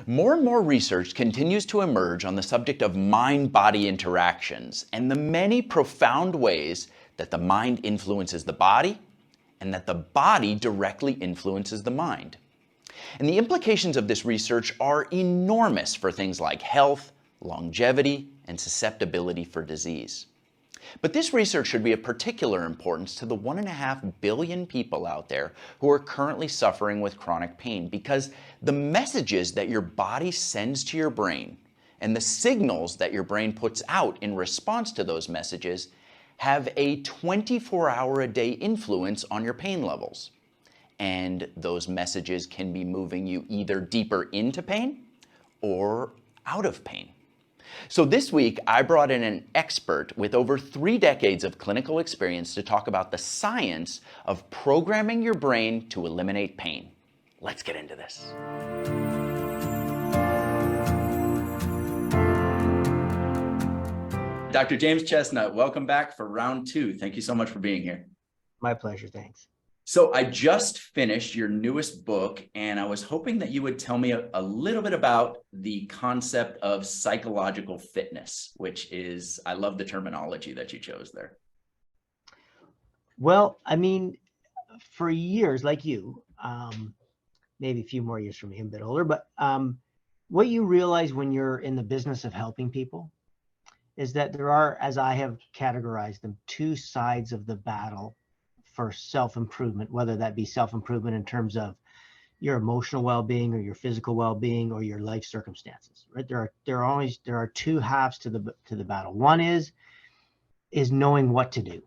More and more research continues to emerge on the subject of mind-body interactions and the many profound ways that the mind influences the body and that the body directly influences the mind. And the implications of this research are enormous for things like health, longevity, and susceptibility for disease. But this research should be of particular importance to the 1.5 billion people out there who are currently suffering with chronic pain, because the messages that your body sends to your brain and the signals that your brain puts out in response to those messages have a 24-hour-a-day influence on your pain levels. And those messages can be moving you either deeper into pain or out of pain. So this week, I brought in an expert with over 3 decades of clinical experience to talk about the science of programming your brain to eliminate pain. Let's get into this. Dr. James Chestnut, welcome back for round 2. Thank you so much for being here. My pleasure, thanks. So I just finished your newest book, and I was hoping that you would tell me a little bit about the concept of psychological fitness, which is, I love the terminology that you chose there. Well, I mean, for years, like you, maybe a few more years from me, I'm a bit older, but what you realize when you're in the business of helping people is that there are, as I have categorized them, 2 sides of the battle for self-improvement, whether that be self-improvement in terms of your emotional well-being or your physical well-being or your life circumstances, right? There are 2 halves to the battle. One is knowing what to do.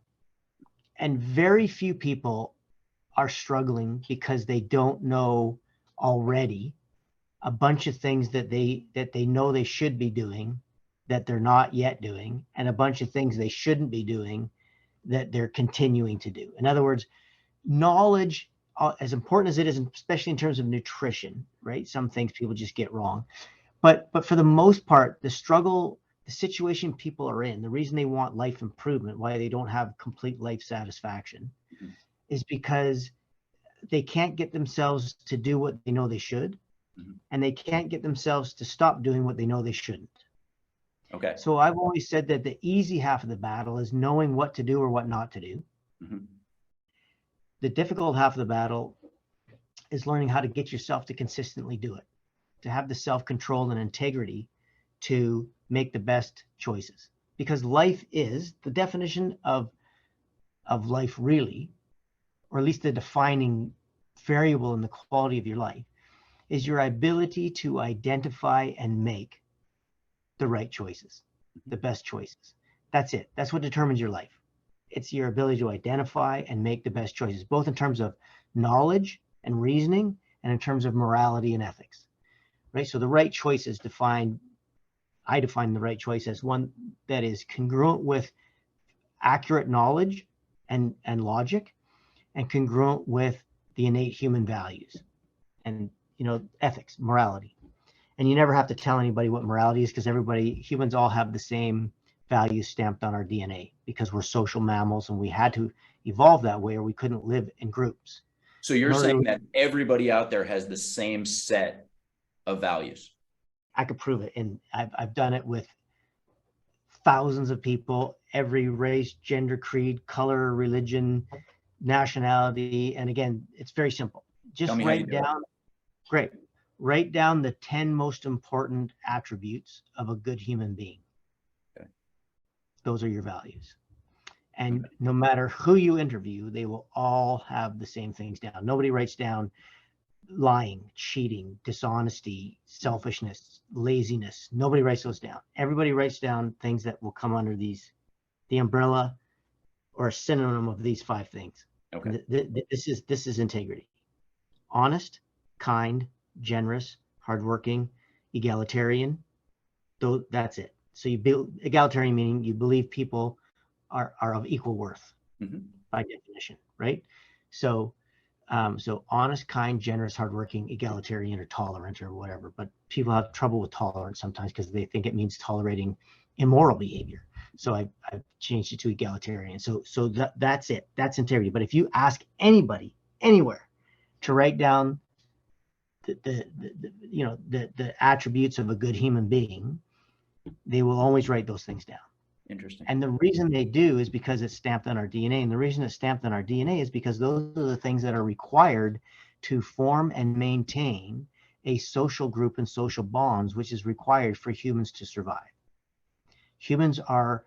And very few people are struggling because they don't know already a bunch of things that they know they should be doing that they're not yet doing, and a bunch of things they shouldn't be doing that they're continuing to do. In other words, knowledge, as important as it is, especially in terms of nutrition, right? Some things people just get wrong. But for the most part, the struggle, the situation people are in, the reason they want life improvement, why they don't have complete life satisfaction, is because they can't get themselves to do what they know they should, and they can't get themselves to stop doing what they know they shouldn't. Okay. So I've always said that the easy half of the battle is knowing what to do or what not to do. The difficult half of the battle is learning how to get yourself to consistently do it, to have the self-control and integrity to make the best choices. Because life is, the definition of life really, or at least the defining variable in the quality of your life, is your ability to identify and make the right choices, the best choices. That's it. That's what determines your life. It's your ability to identify and make the best choices, both in terms of knowledge and reasoning and in terms of morality and ethics, right? So the right choice is I define the right choice as one that is congruent with accurate knowledge and logic, and congruent with the innate human values and, ethics, morality. And you never have to tell anybody what morality is, because humans all have the same values stamped on our DNA, because we're social mammals and we had to evolve that way or we couldn't live in groups. So you're saying that everybody out there has the same set of values? I could prove it. And I've done it with thousands of people, every race, gender, creed, color, religion, nationality. And again, it's very simple. Just write down, great. Write down the 10 most important attributes of a good human being. Okay. Those are your values. And no matter who you interview, they will all have the same things down. Nobody writes down lying, cheating, dishonesty, selfishness, laziness. Nobody writes those down. Everybody writes down things that will come under the umbrella or a synonym of these 5 things. Okay. This is integrity. Honest, kind, generous, hardworking, egalitarian. That's it. So you build egalitarian, meaning you believe people are of equal worth by definition, right? So honest, kind, generous, hardworking, egalitarian, or tolerant, or whatever. But people have trouble with tolerance sometimes because they think it means tolerating immoral behavior. So I've changed it to egalitarian. So that's it. That's integrity. But if you ask anybody, anywhere, to write down the attributes of a good human being, they will always write those things down. Interesting. And the reason they do is because it's stamped on our DNA. And the reason it's stamped on our DNA is because those are the things that are required to form and maintain a social group and social bonds, which is required for humans to survive. Humans are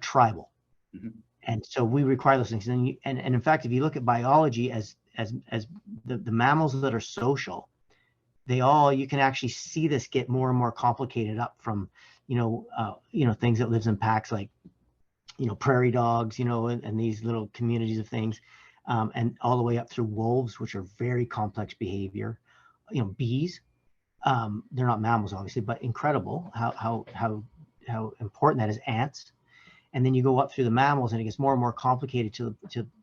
tribal. Mm-hmm. And so we require those things. And in fact, if you look at biology as the mammals that are social, you can actually see this get more and more complicated up from, things that lives in packs like, prairie dogs, and these little communities of things, and all the way up through wolves, which are very complex behavior, bees. They're not mammals, obviously, but incredible how important that is. Ants. And then you go up through the mammals and it gets more and more complicated till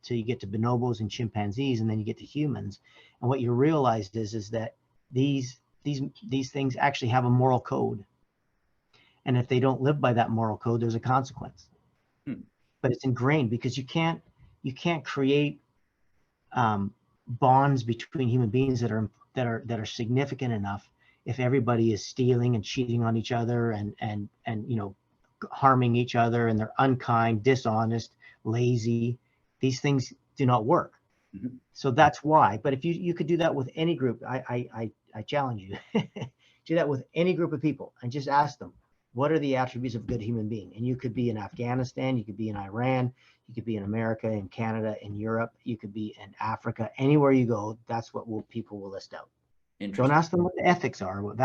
you get to bonobos and chimpanzees, and then you get to humans. And what you realize is that these things actually have a moral code. And if they don't live by that moral code, there's a consequence. But it's ingrained, because you can't create bonds between human beings that are significant enough if everybody is stealing and cheating on each other and harming each other, and they're unkind, dishonest, lazy. These things do not work. Mm-hmm. So that's why. But if you could do that with any group, I challenge you, do that with any group of people and just ask them, what are the attributes of a good human being? And you could be in Afghanistan, you could be in Iran, you could be in America, in Canada, in Europe, you could be in Africa. Anywhere you go, that's what people will list out. Don't ask them what the ethics are, what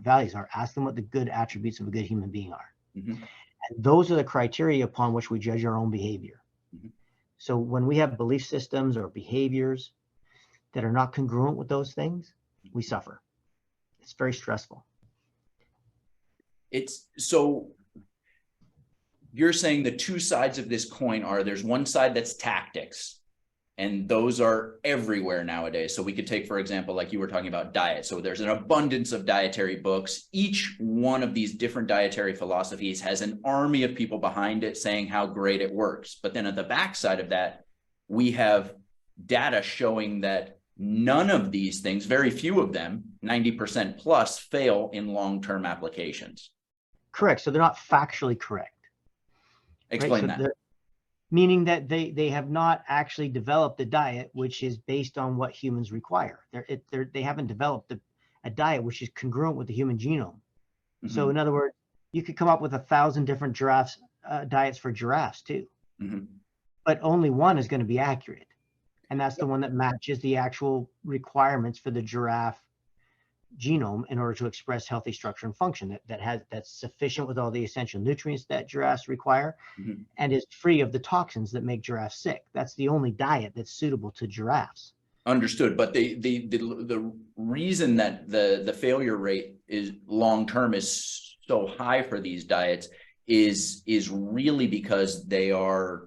values are. Ask them what the good attributes of a good human being are. Mm-hmm. And those are the criteria upon which we judge our own behavior. Mm-hmm. So when we have belief systems or behaviors that are not congruent with those things, we suffer. It's very stressful. So you're saying the two sides of this coin are, there's one side that's tactics, and those are everywhere nowadays. So we could take, for example, like you were talking about diet. So there's an abundance of dietary books. Each one of these different dietary philosophies has an army of people behind it saying how great it works. But then at the backside of that, we have data showing that none of these things, very few of them, 90% plus, fail in long-term applications. Correct. So they're not factually correct. Explain right? that. Meaning that they have not actually developed a diet which is based on what humans require. They haven't developed a diet which is congruent with the human genome. Mm-hmm. So in other words, you could come up with 1,000 different diets for giraffes too, mm-hmm. but only one is going to be accurate. And that's the one that matches the actual requirements for the giraffe genome in order to express healthy structure and function that's sufficient with all the essential nutrients that giraffes require, mm-hmm. and is free of the toxins that make giraffes sick. That's the only diet that's suitable to giraffes. Understood. But the reason that the failure rate is long-term is so high for these diets is really because they're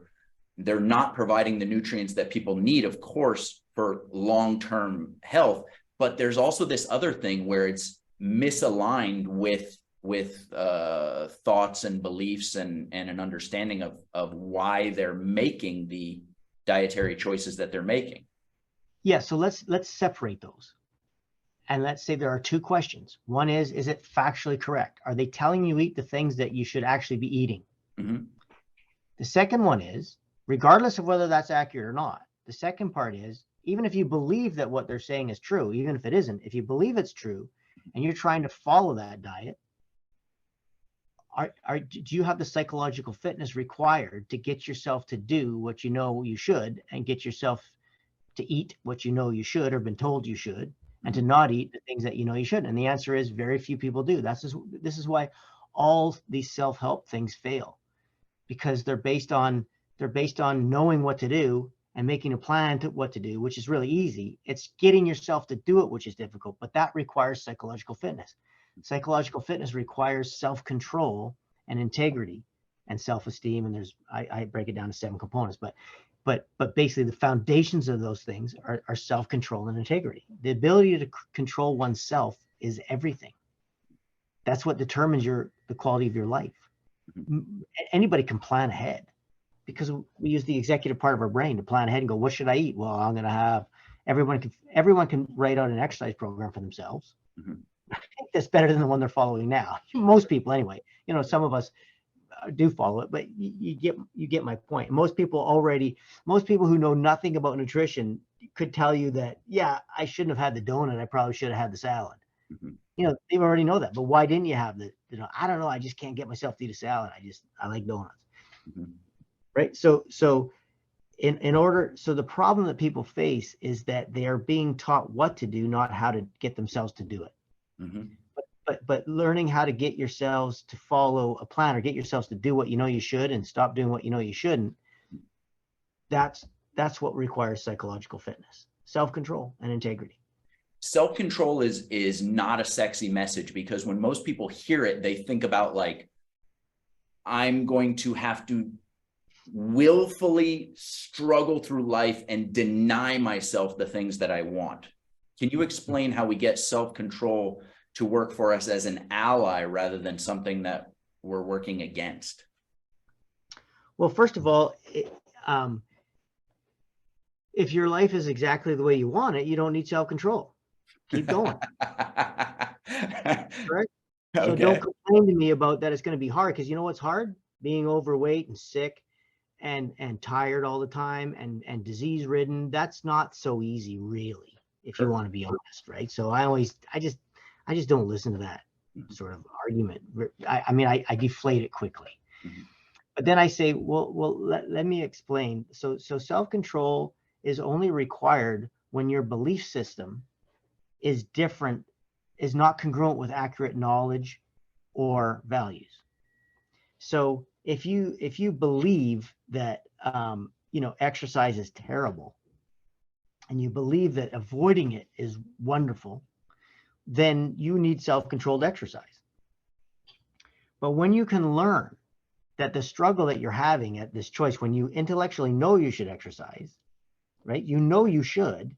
not providing the nutrients that people need, of course, for long-term health. But there's also this other thing where it's misaligned with thoughts and beliefs and an understanding of why they're making the dietary choices that they're making. Yeah, so let's separate those. And let's say there are two questions. One is it factually correct? Are they telling you eat the things that you should actually be eating? Mm-hmm. The second one is, regardless of whether that's accurate or not, the second part is, even if you believe that what they're saying is true, even if it isn't, if you believe it's true and you're trying to follow that diet, do you have the psychological fitness required to get yourself to do what you know you should, and get yourself to eat what you know you should or been told you should, and to not eat the things that you know you should? And the answer is very few people do. This is why all these self-help things fail, because they're based on knowing what to do and making a plan to what to do, which is really easy. It's getting yourself to do it, which is difficult, but that requires psychological fitness. Psychological fitness requires self-control and integrity and self-esteem. And I break it down to 7 components, but basically the foundations of those things are self-control and integrity. The ability to control oneself is everything. That's what determines the quality of your life. Anybody can plan ahead, because we use the executive part of our brain to plan ahead and go, what should I eat? Well, I'm going to have everyone can write out an exercise program for themselves. Mhm. I think that's better than the one they're following now. Most people, anyway. Some of us do follow it, but you get my point. Most people who know nothing about nutrition could tell you that, yeah, I shouldn't have had the donut. I probably should have had the salad. Mhm. They already know that. But why didn't you have the? I don't know. I just can't get myself to eat a salad. I like donuts. Mhm. Right. So so the problem that people face is that they are being taught what to do, not how to get themselves to do it. Mhm. But learning how to get yourselves to follow a plan, or get yourselves to do what you should and stop doing what you shouldn't, that's what requires psychological fitness, self-control, and integrity. Self-control is not a sexy message, because when most people hear it, they think about like, I'm going to have to willfully struggle through life and deny myself the things that I want. Can you explain how we get self-control to work for us as an ally rather than something that we're working against? Well, first of all, if your life is exactly the way you want it, you don't need self-control. Keep going. Correct? So Okay. don't complain to me about that it's going to be hard, because you know what's hard? Being overweight and sick and tired all the time and disease ridden. That's not so easy, really, if you want to be honest, right? So I just don't listen to that sort of argument. I deflate it quickly. Mhm. But then I say, well, let me explain. So self-control is only required when your belief system is different, is not congruent with accurate knowledge or values. So if you believe that exercise is terrible, and you believe that avoiding it is wonderful, then you need self-controlled exercise. But when you can learn that the struggle that you're having at this choice, when you intellectually know you should exercise, right? You should,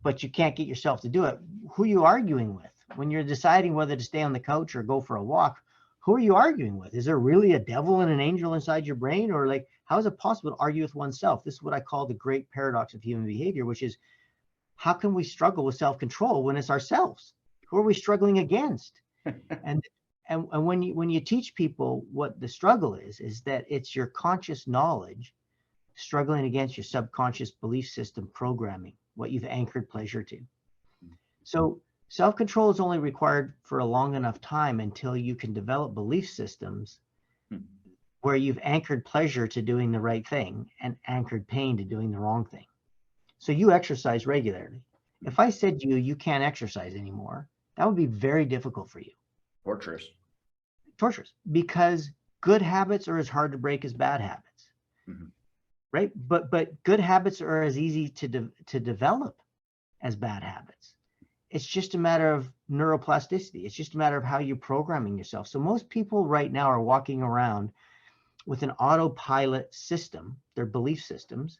but you can't get yourself to do it. Who are you arguing with? When you're deciding whether to stay on the couch or go for a walk, who are you arguing with? Is there really a devil and an angel inside your brain? Or like, how is it possible to argue with oneself? This is what I call the great paradox of human behavior, which is, how can we struggle with self-control when it's ourselves? Who are we struggling against? And when you teach people what the struggle is that it's your conscious knowledge struggling against your subconscious belief system programming, what you've anchored pleasure to. So self-control is only required for a long enough time until you can develop belief systems where you've anchored pleasure to doing the right thing and anchored pain to doing the wrong thing. So you exercise regularly. If I said to you, you can't exercise anymore, that would be very difficult for you. Torturous, because good habits are as hard to break as bad habits. Mm-hmm. Right? But good habits are as easy to develop as bad habits. It's just a matter of neuroplasticity. It's just a matter of how you're programming yourself. So most people right now are walking around with an autopilot system, their belief systems.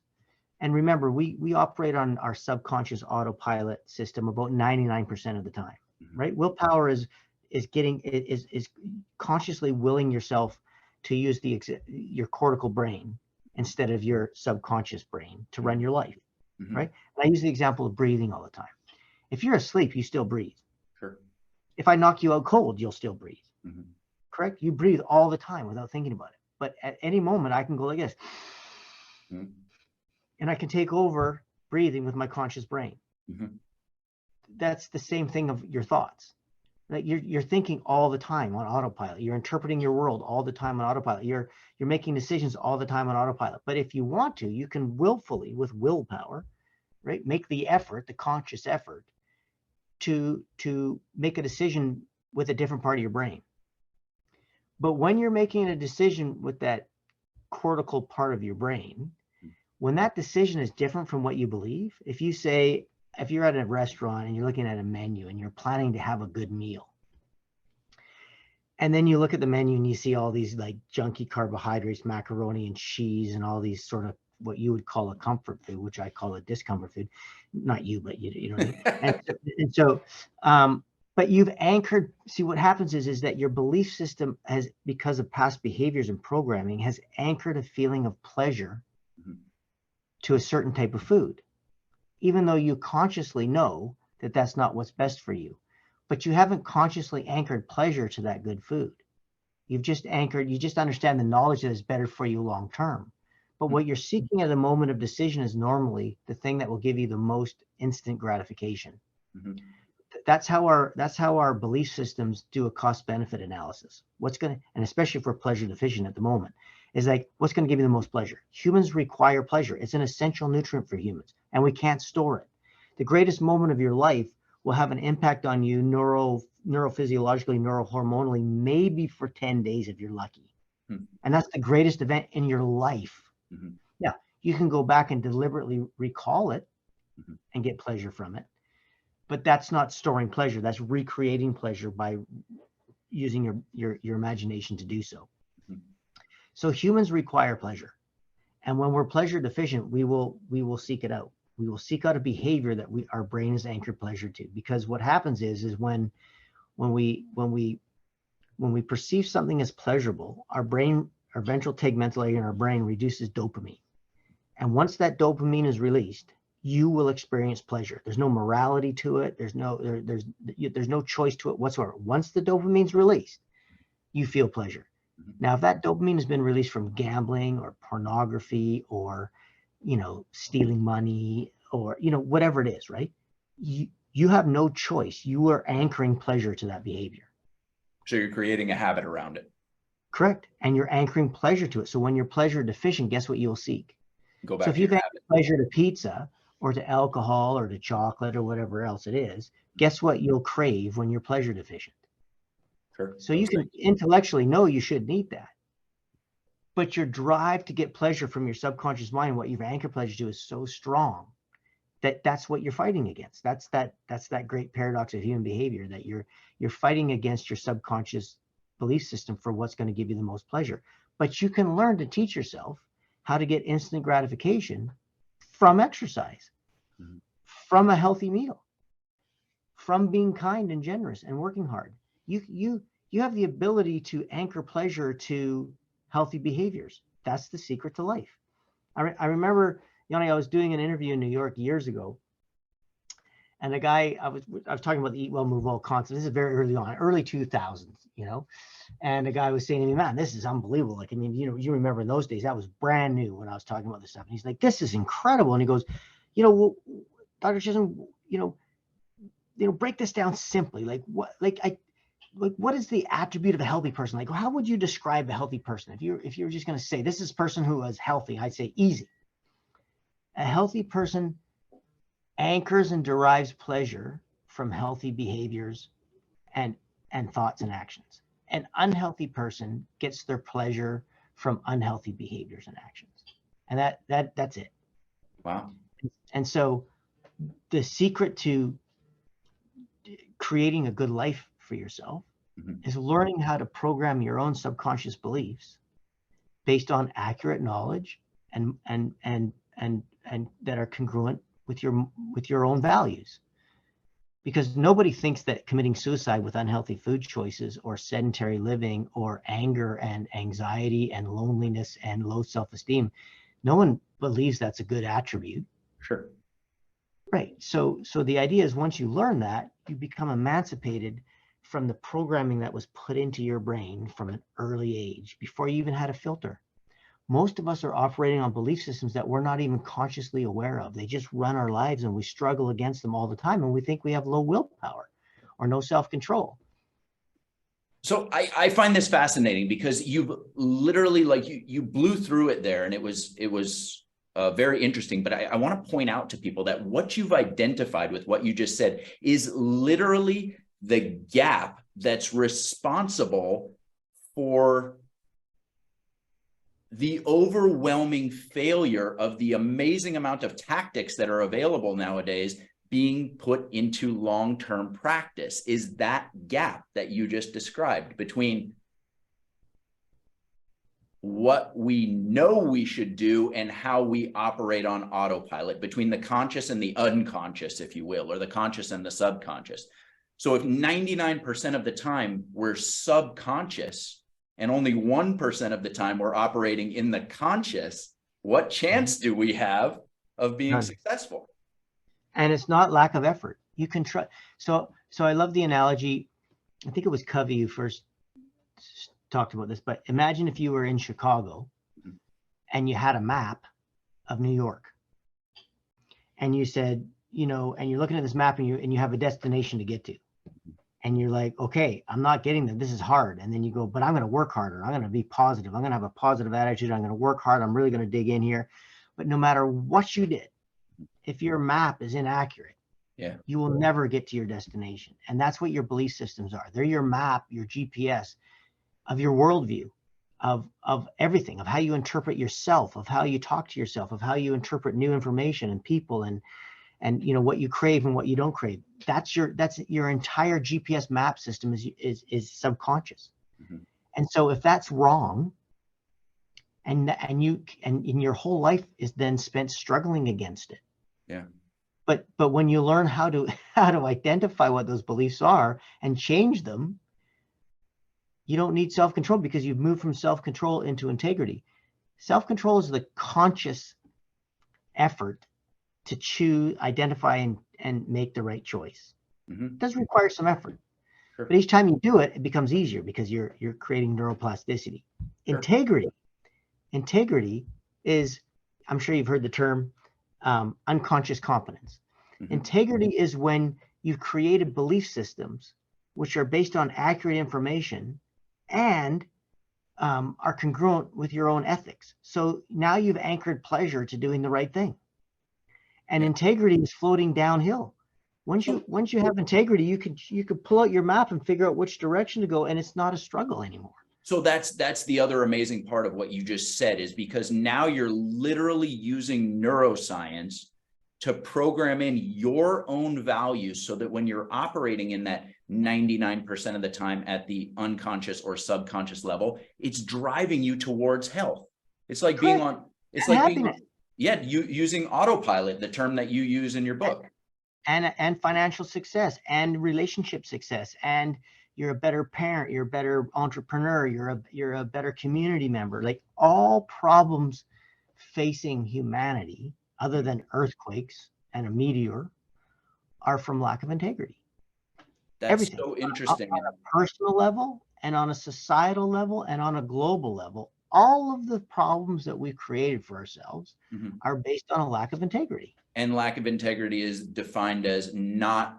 And remember, we operate on our subconscious autopilot system about 99% of the time, right? Willpower is consciously willing yourself to use your cortical brain instead of your subconscious brain to run your life, right? And I use the example of breathing all the time. If you're asleep, you still breathe. Sure. If I knock you out cold, you'll still breathe. Mm-hmm. Correct? You breathe all the time without thinking about it. But at any moment, I can go like this. Mm-hmm. And I can take over breathing with my conscious brain. Mm-hmm. That's the same thing of your thoughts. Like you're thinking all the time on autopilot. You're interpreting your world all the time on autopilot. You're making decisions all the time on autopilot. But if you want to, you can willfully, with willpower, right, make the effort, the conscious effort, to make a decision with a different part of your brain. But when you're making a decision with that cortical part of your brain, when that decision is different from what you believe, if you're at a restaurant and you're looking at a menu and you're planning to have a good meal, and then you look at the menu and you see all these like junky carbohydrates, macaroni and cheese, and all these sort of what you would call a comfort food, which I call a discomfort food. Not you, but you know what I mean? and so, but you've anchored. See, what happens is that your belief system has, because of past behaviors and programming, has anchored a feeling of pleasure to a certain type of food. even though you consciously know that that's not what's best for you. But you haven't consciously anchored pleasure to that good food. You just understand the knowledge that is better for you long term. But what you're seeking at the moment of decision is normally the thing that will give you the most instant gratification. Mm-hmm. That's how our belief systems do a cost benefit analysis. And especially if we're pleasure deficient at the moment, is like, what's going to give you the most pleasure? Humans require pleasure. It's an essential nutrient for humans, and we can't store it. The greatest moment of your life will have an impact on you neurophysiologically, neurohormonally, maybe for 10 days if you're lucky. Mm-hmm. And that's the greatest event in your life. Mm-hmm. Now, you can go back and deliberately recall it mm-hmm. and get pleasure from it. But that's not storing pleasure. That's recreating pleasure by using your imagination to do so. Mm-hmm. So humans require pleasure. And when we're pleasure deficient, we will seek it out. We will seek out a behavior that our brain is anchored pleasure to. Because what happens is when we perceive something as pleasurable, our ventral tegmental area in our brain reduces dopamine. And once that dopamine is released, you will experience pleasure. There's no morality to it. There's no choice to it whatsoever. Once the dopamine's released, you feel pleasure. Mm-hmm. Now, if that dopamine has been released from gambling or pornography or, stealing money or, whatever it is, right? You have no choice. You are anchoring pleasure to that behavior. So you're creating a habit around it. Correct. And you're anchoring pleasure to it. So when you're pleasure deficient, guess what you'll seek? Go back. So if you've anchored pleasure to pizza or to alcohol or to chocolate or whatever else it is, guess what you'll crave when you're pleasure deficient? Sure. So you can intellectually know you shouldn't eat that. But your drive to get pleasure from your subconscious mind, what you've anchored pleasure to, is so strong that that's what you're fighting against. That's that great paradox of human behavior, that you're fighting against your subconscious belief system for what's going to give you the most pleasure. But you can learn to teach yourself how to get instant gratification from exercise, mm-hmm. from a healthy meal, from being kind and generous and working hard. You have the ability to anchor pleasure to healthy behaviors. That's the secret to life. I remember, Yanni, I was doing an interview in New York years ago, and a guy, I was talking about the Eat Well, Move Well concept. This is very early on, early 2000s, and the guy was saying to me, man, this is unbelievable. Like, I mean, you remember in those days, that was brand new when I was talking about this stuff. And he's like, this is incredible. And he goes, well, Dr. Chisholm, break this down simply. What is the attribute of a healthy person? Like, how would you describe a healthy person? If you're just going to say, this is a person who is healthy, I'd say easy. A healthy person anchors and derives pleasure from healthy behaviors and thoughts and actions. An unhealthy person gets their pleasure from unhealthy behaviors and actions. And that's it. Wow. And so the secret to creating a good life for yourself mm-hmm. is learning how to program your own subconscious beliefs based on accurate knowledge and that are congruent with your own values. Because nobody thinks that committing suicide with unhealthy food choices or sedentary living or anger and anxiety and loneliness and low self-esteem, no one believes that's a good attribute. Sure. Right. So the idea is, once you learn that, you become emancipated from the programming that was put into your brain from an early age, before you even had a filter. Most of us are operating on belief systems that we're not even consciously aware of. They just run our lives, and we struggle against them all the time. And we think we have low willpower or no self-control. So I find this fascinating, because you've literally, you blew through it there, and it was very interesting. But I want to point out to people that what you've identified with what you just said is literally the gap that's responsible for the overwhelming failure of the amazing amount of tactics that are available nowadays being put into long-term practice. Is that gap that you just described between what we know we should do and how we operate on autopilot, between the conscious and the unconscious, if you will, or the conscious and the subconscious. So if 99% of the time we're subconscious and only 1% of the time we're operating in the conscious, what chance do we have of being successful? And it's not lack of effort. You can try. So I love the analogy. I think it was Covey who first talked about this, but imagine if you were in Chicago and you had a map of New York, and you said, and you're looking at this map, and you have a destination to get to, and you're like, okay, I'm not getting there. This is hard. And then you go, but I'm going to work harder. I'm going to be positive. I'm going to have a positive attitude. I'm going to work hard. I'm really going to dig in here. But no matter what you did, if your map is inaccurate, you will never get to your destination. And that's what your belief systems are. They're your map, your GPS of your worldview, of everything, of how you interpret yourself, of how you talk to yourself, of how you interpret new information and people, and what you crave and what you don't crave. That's your entire GPS map system is subconscious. And so if that's wrong, and your whole life is then spent struggling against it. But when you learn how to identify what those beliefs are and change them, you don't need self-control, because you've moved from self-control into integrity. Self-control is the conscious effort to choose, identify, and make the right choice. It does require some effort. Sure. But each time you do it, it becomes easier, because you're creating neuroplasticity. Sure. Integrity is, I'm sure you've heard the term, unconscious competence. Integrity is when you've created belief systems which are based on accurate information and are congruent with your own ethics. So now you've anchored pleasure to doing the right thing. And integrity is floating downhill. Once you have integrity, you could pull out your map and figure out which direction to go, and it's not a struggle anymore. So that's the other amazing part of what you just said, is because now you're literally using neuroscience to program in your own values, so that when you're operating in that 99% of the time at the unconscious or subconscious level, it's driving you towards health. It's like being on, using autopilot, the term that you use in your book. And financial success and relationship success, and you're a better parent, you're a better entrepreneur, you're a better community member. Like, all problems facing humanity, other than earthquakes and a meteor, are from lack of integrity. That's everything. So interesting. On a personal level, and on a societal level, and on a global level, all of the problems that we've created for ourselves are based on a lack of integrity. And lack of integrity is defined as not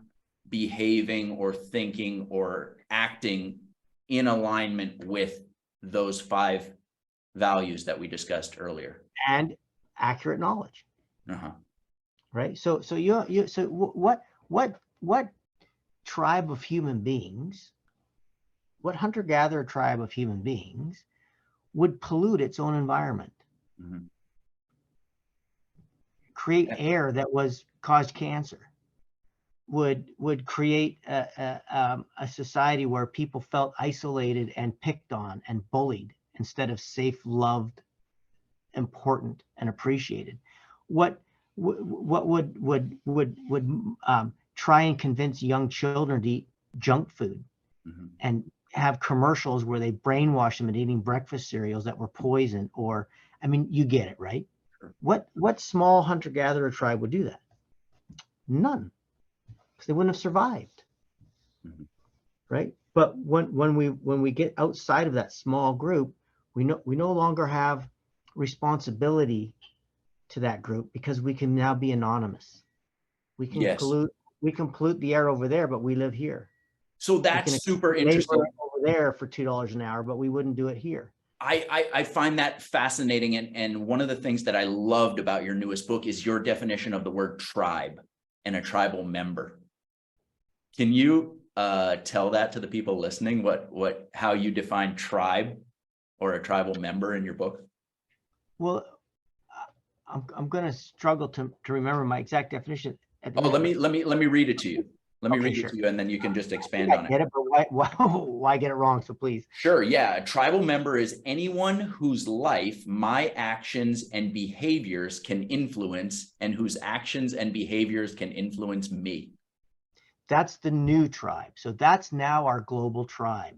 behaving or thinking or acting in alignment with those 5 values that we discussed earlier. And accurate knowledge. Right. So what tribe of human beings, what hunter-gatherer tribe of human beings would pollute its own environment? Create air that caused cancer, would create a society where people felt isolated and picked on and bullied, instead of safe, loved, important, and appreciated. What would try and convince young children to eat junk food and have commercials where they brainwash them into eating breakfast cereals that were poison? Or, I mean, you get it, right? What small hunter-gatherer tribe would do that? None, because they wouldn't have survived, right? But when we get outside of that small group, we no longer have responsibility to that group, because we can now be anonymous. We can pollute the air over there, but we live here. So that's super interesting. Over there for $2 an hour, but we wouldn't do it here. I find that fascinating. And one of the things that I loved about your newest book is your definition of the word tribe and a tribal member. Can you tell that to the people listening, how you define tribe or a tribal member in your book? Well, I'm going to struggle to remember my exact definition. Let me read it to you. Let me read it to you, and then you can just expand on it. I get it, but why get it wrong? So please. Sure. Yeah. A tribal member is anyone whose life my actions and behaviors can influence, and whose actions and behaviors can influence me. That's the new tribe. So that's now our global tribe.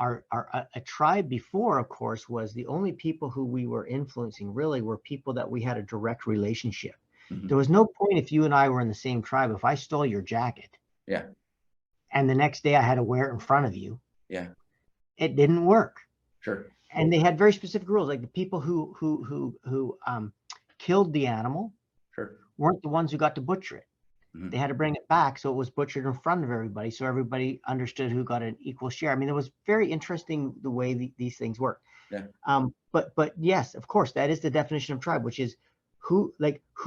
A tribe before, of course, was the only people who we were influencing really were people that we had a direct relationship. Mhm. There was no point if you and I were in the same tribe, if I stole your jacket Yeah. and the next day I had to wear it in front of you, Yeah. it didn't work. Sure. And they had very specific rules. Like the people who killed the animal Sure. weren't the ones who got to butcher it. Mhm. They had to bring it back so it was butchered in front of everybody, so everybody understood who got an equal share. I mean, it was very interesting the way these things work. Yeah. But yes, of course, that is the definition of tribe, which is who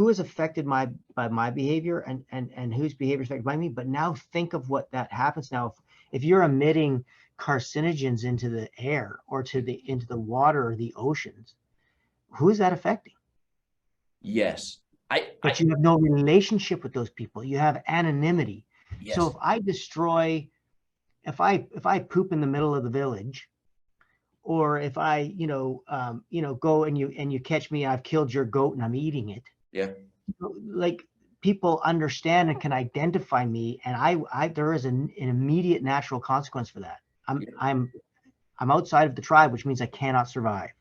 is affected by my behavior and whose behavior is affected by me. But now think of what that happens now. If you're emitting carcinogens into the air or into the water or the oceans, who is that affecting? Yes. But you have no relationship with those people. You have anonymity. So Yes. if I destroy, if I poop in the middle of the village, or if I, go and you catch me, I've killed your goat and I'm eating it. Yeah. Like people understand and can identify me, and I there is an immediate natural consequence for that. Yeah. I'm outside of the tribe, which means I cannot survive.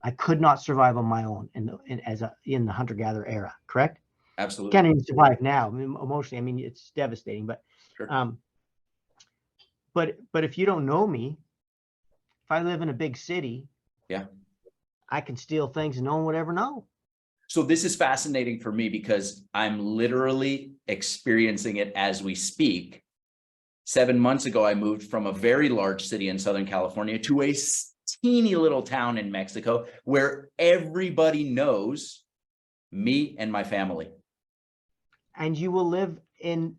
I could not survive on my own in the hunter-gatherer era. Correct? Absolutely. Can't even survive now. I mean, emotionally, I mean, it's devastating. But Sure. but if you don't know me, if I live in a big city, Yeah. I can steal things and no one would ever know. So this is fascinating for me because I'm literally experiencing it as we speak. 7 months ago, I moved from a very large city in Southern California to a teeny little town in Mexico where everybody knows me and my family. And you will live in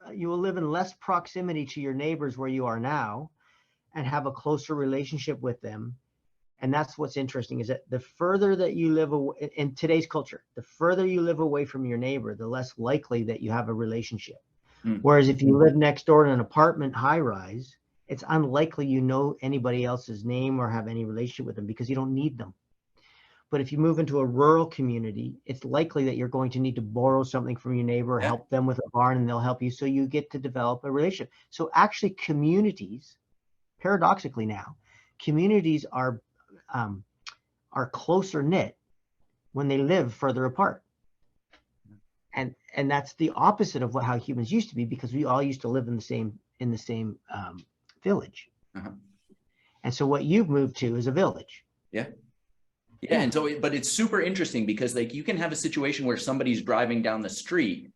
less proximity to your neighbors where you are now and have a closer relationship with them. And that's what's interesting, is that the further that you live away in today's culture, the further you live away from your neighbor, the less likely that you have a relationship. Whereas if you live next door in an apartment high rise, it's unlikely you know anybody else's name or have any relationship with them because you don't need them. But if you move into a rural community, it's likely that you're going to need to borrow something from your neighbor, or Yeah. help them with a barn, and they'll help you. So you get to develop a relationship. So actually communities, paradoxically now, communities are closer knit when they live further apart. And that's the opposite of how humans used to be, because we all used to live in the same village. Uh-huh. And so what you've moved to is a village. Yeah. Yeah. And so, but it's super interesting because like you can have a situation where somebody's driving down the street,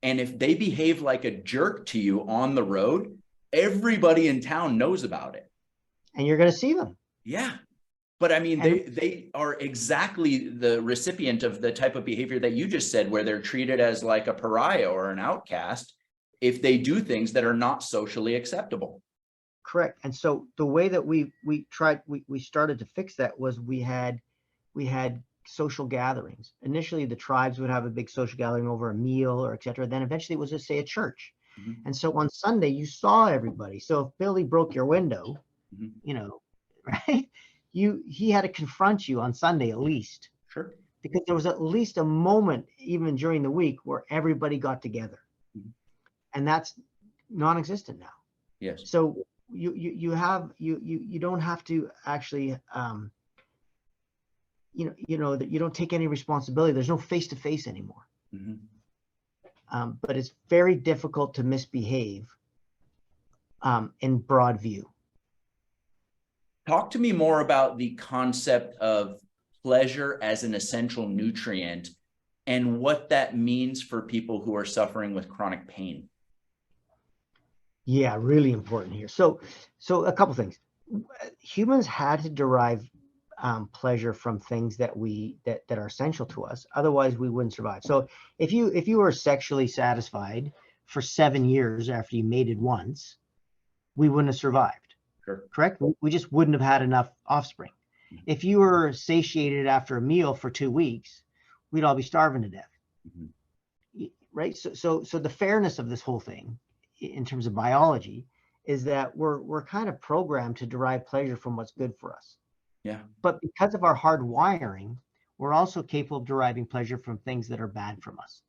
and if they behave like a jerk to you on the road, everybody in town knows about it. And you're going to see them. Yeah. But I mean, they are exactly the recipient of the type of behavior that you just said, where they're treated as like a pariah or an outcast if they do things that are not socially acceptable. Correct. And so the way that we started to fix that was we had social gatherings. Initially, the tribes would have a big social gathering over a meal or et cetera. Then eventually it was just, say, a church. Mm-hmm. And so on Sunday, you saw everybody. So if Billy broke your window, Mm-hmm. Right? He had to confront you on Sunday at least. Sure. Because there was at least a moment, even during the week, where everybody got together. Mm-hmm. And that's non-existent now. Yes. So you don't have to actually that you don't take any responsibility. There's no face-to-face anymore. Mm-hmm. But it's very difficult to misbehave in broad view. Talk to me more about the concept of pleasure as an essential nutrient and what that means for people who are suffering with chronic pain. Yeah, really important here. So a couple things. Humans had to derive pleasure from things that are essential to us. Otherwise, we wouldn't survive. So if you were sexually satisfied for 7 years after you mated once, we wouldn't have survived. Sure. Correct? We just wouldn't have had enough offspring. Mm-hmm. If you were satiated after a meal for 2 weeks, we'd all be starving to death. Mm-hmm. Right? So the fairness of this whole thing, in terms of biology, is that we're kind of programmed to derive pleasure from what's good for us. Yeah. But because of our hard wiring, we're also capable of deriving pleasure from things that are bad from us.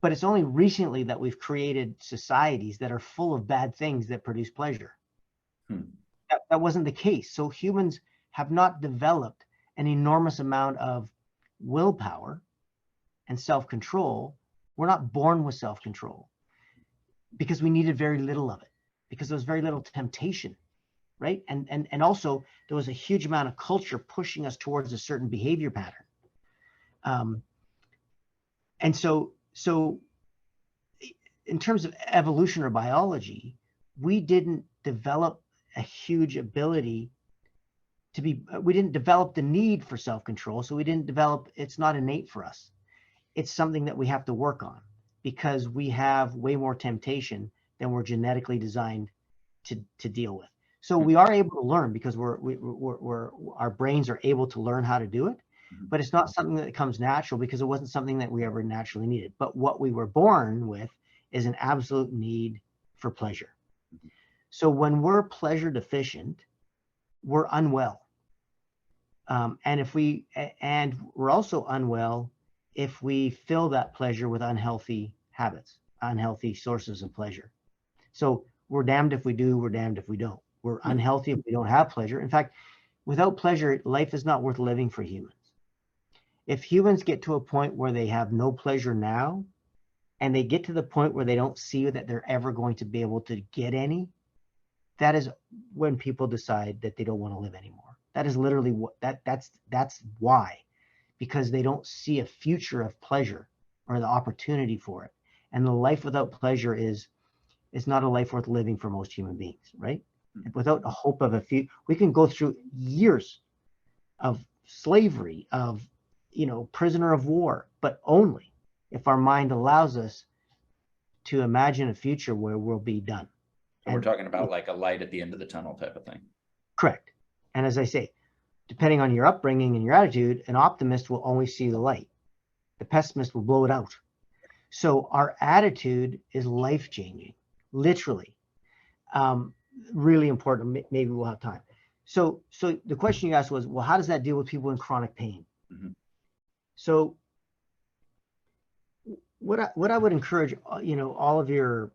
But it's only recently that we've created societies that are full of bad things that produce pleasure. That wasn't the case. So humans have not developed an enormous amount of willpower and self-control, we're not born with self-control because we needed very little of it, because there was very little temptation, right? And also there was a huge amount of culture pushing us towards a certain behavior pattern. And so in terms of evolution or biology, we didn't develop a huge ability to be, we didn't develop the need for self-control. So we didn't develop, it's not innate for us. It's something that we have to work on because we have way more temptation than we're genetically designed to deal with. So we are able to learn because our brains are able to learn how to do it, but it's not something that comes natural because it wasn't something that we ever naturally needed. But what we were born with is an absolute need for pleasure. So when we're pleasure deficient, we're unwell. And we're also unwell if we fill that pleasure with unhealthy habits, unhealthy sources of pleasure. So we're damned if we do, we're damned if we don't. We're unhealthy if we don't have pleasure. In fact, without pleasure, life is not worth living for humans. If humans get to a point where they have no pleasure now, and they get to the point where they don't see that they're ever going to be able to get any, that is when people decide that they don't want to live anymore. That is literally what that's why, because they don't see a future of pleasure or the opportunity for it. And the life without pleasure is not a life worth living for most human beings, right? Without a hope of a future, we can go through years of slavery, of, prisoner of war, but only if our mind allows us to imagine a future where we'll be done. So we're talking about like a light at the end of the tunnel type of thing. Correct. And as I say, depending on your upbringing and your attitude, an optimist will always see the light. The pessimist will blow it out. So our attitude is life-changing, literally. Really important. Maybe we'll have time. So the question you asked was, well, how does that deal with people in chronic pain? So what I would encourage, all of your,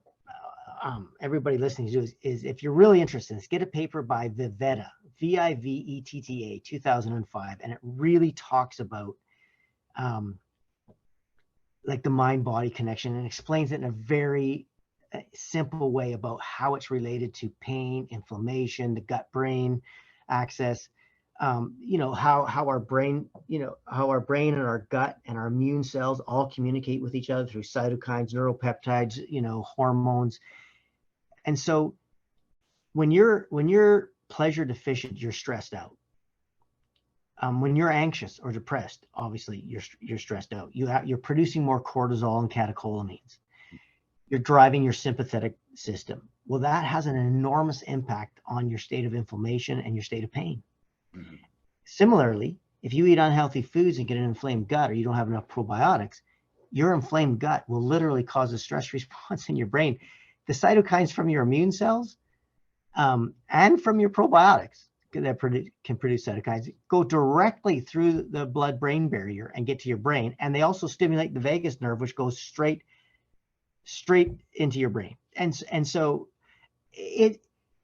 everybody listening to do is if you're really interested in this, get a paper by Vivetta, Vivetta, 2005. And it really talks about like the mind-body connection and explains it in a very simple way about how it's related to pain, inflammation, the gut-brain axis, how our brain, how our brain and our gut and our immune cells all communicate with each other through cytokines, neuropeptides, hormones. And so when you're pleasure deficient, you're stressed out. When you're anxious or depressed, obviously you're stressed out. You're producing more cortisol and catecholamines. You're driving your sympathetic system. Well, that has an enormous impact on your state of inflammation and your state of pain. Similarly, if you eat unhealthy foods and get an inflamed gut, or you don't have enough probiotics, your inflamed gut will literally cause a stress response in your brain. The cytokines from your immune cells and from your probiotics that can produce cytokines go directly through the blood-brain barrier and get to your brain. And they also stimulate the vagus nerve, which goes straight into your brain. And so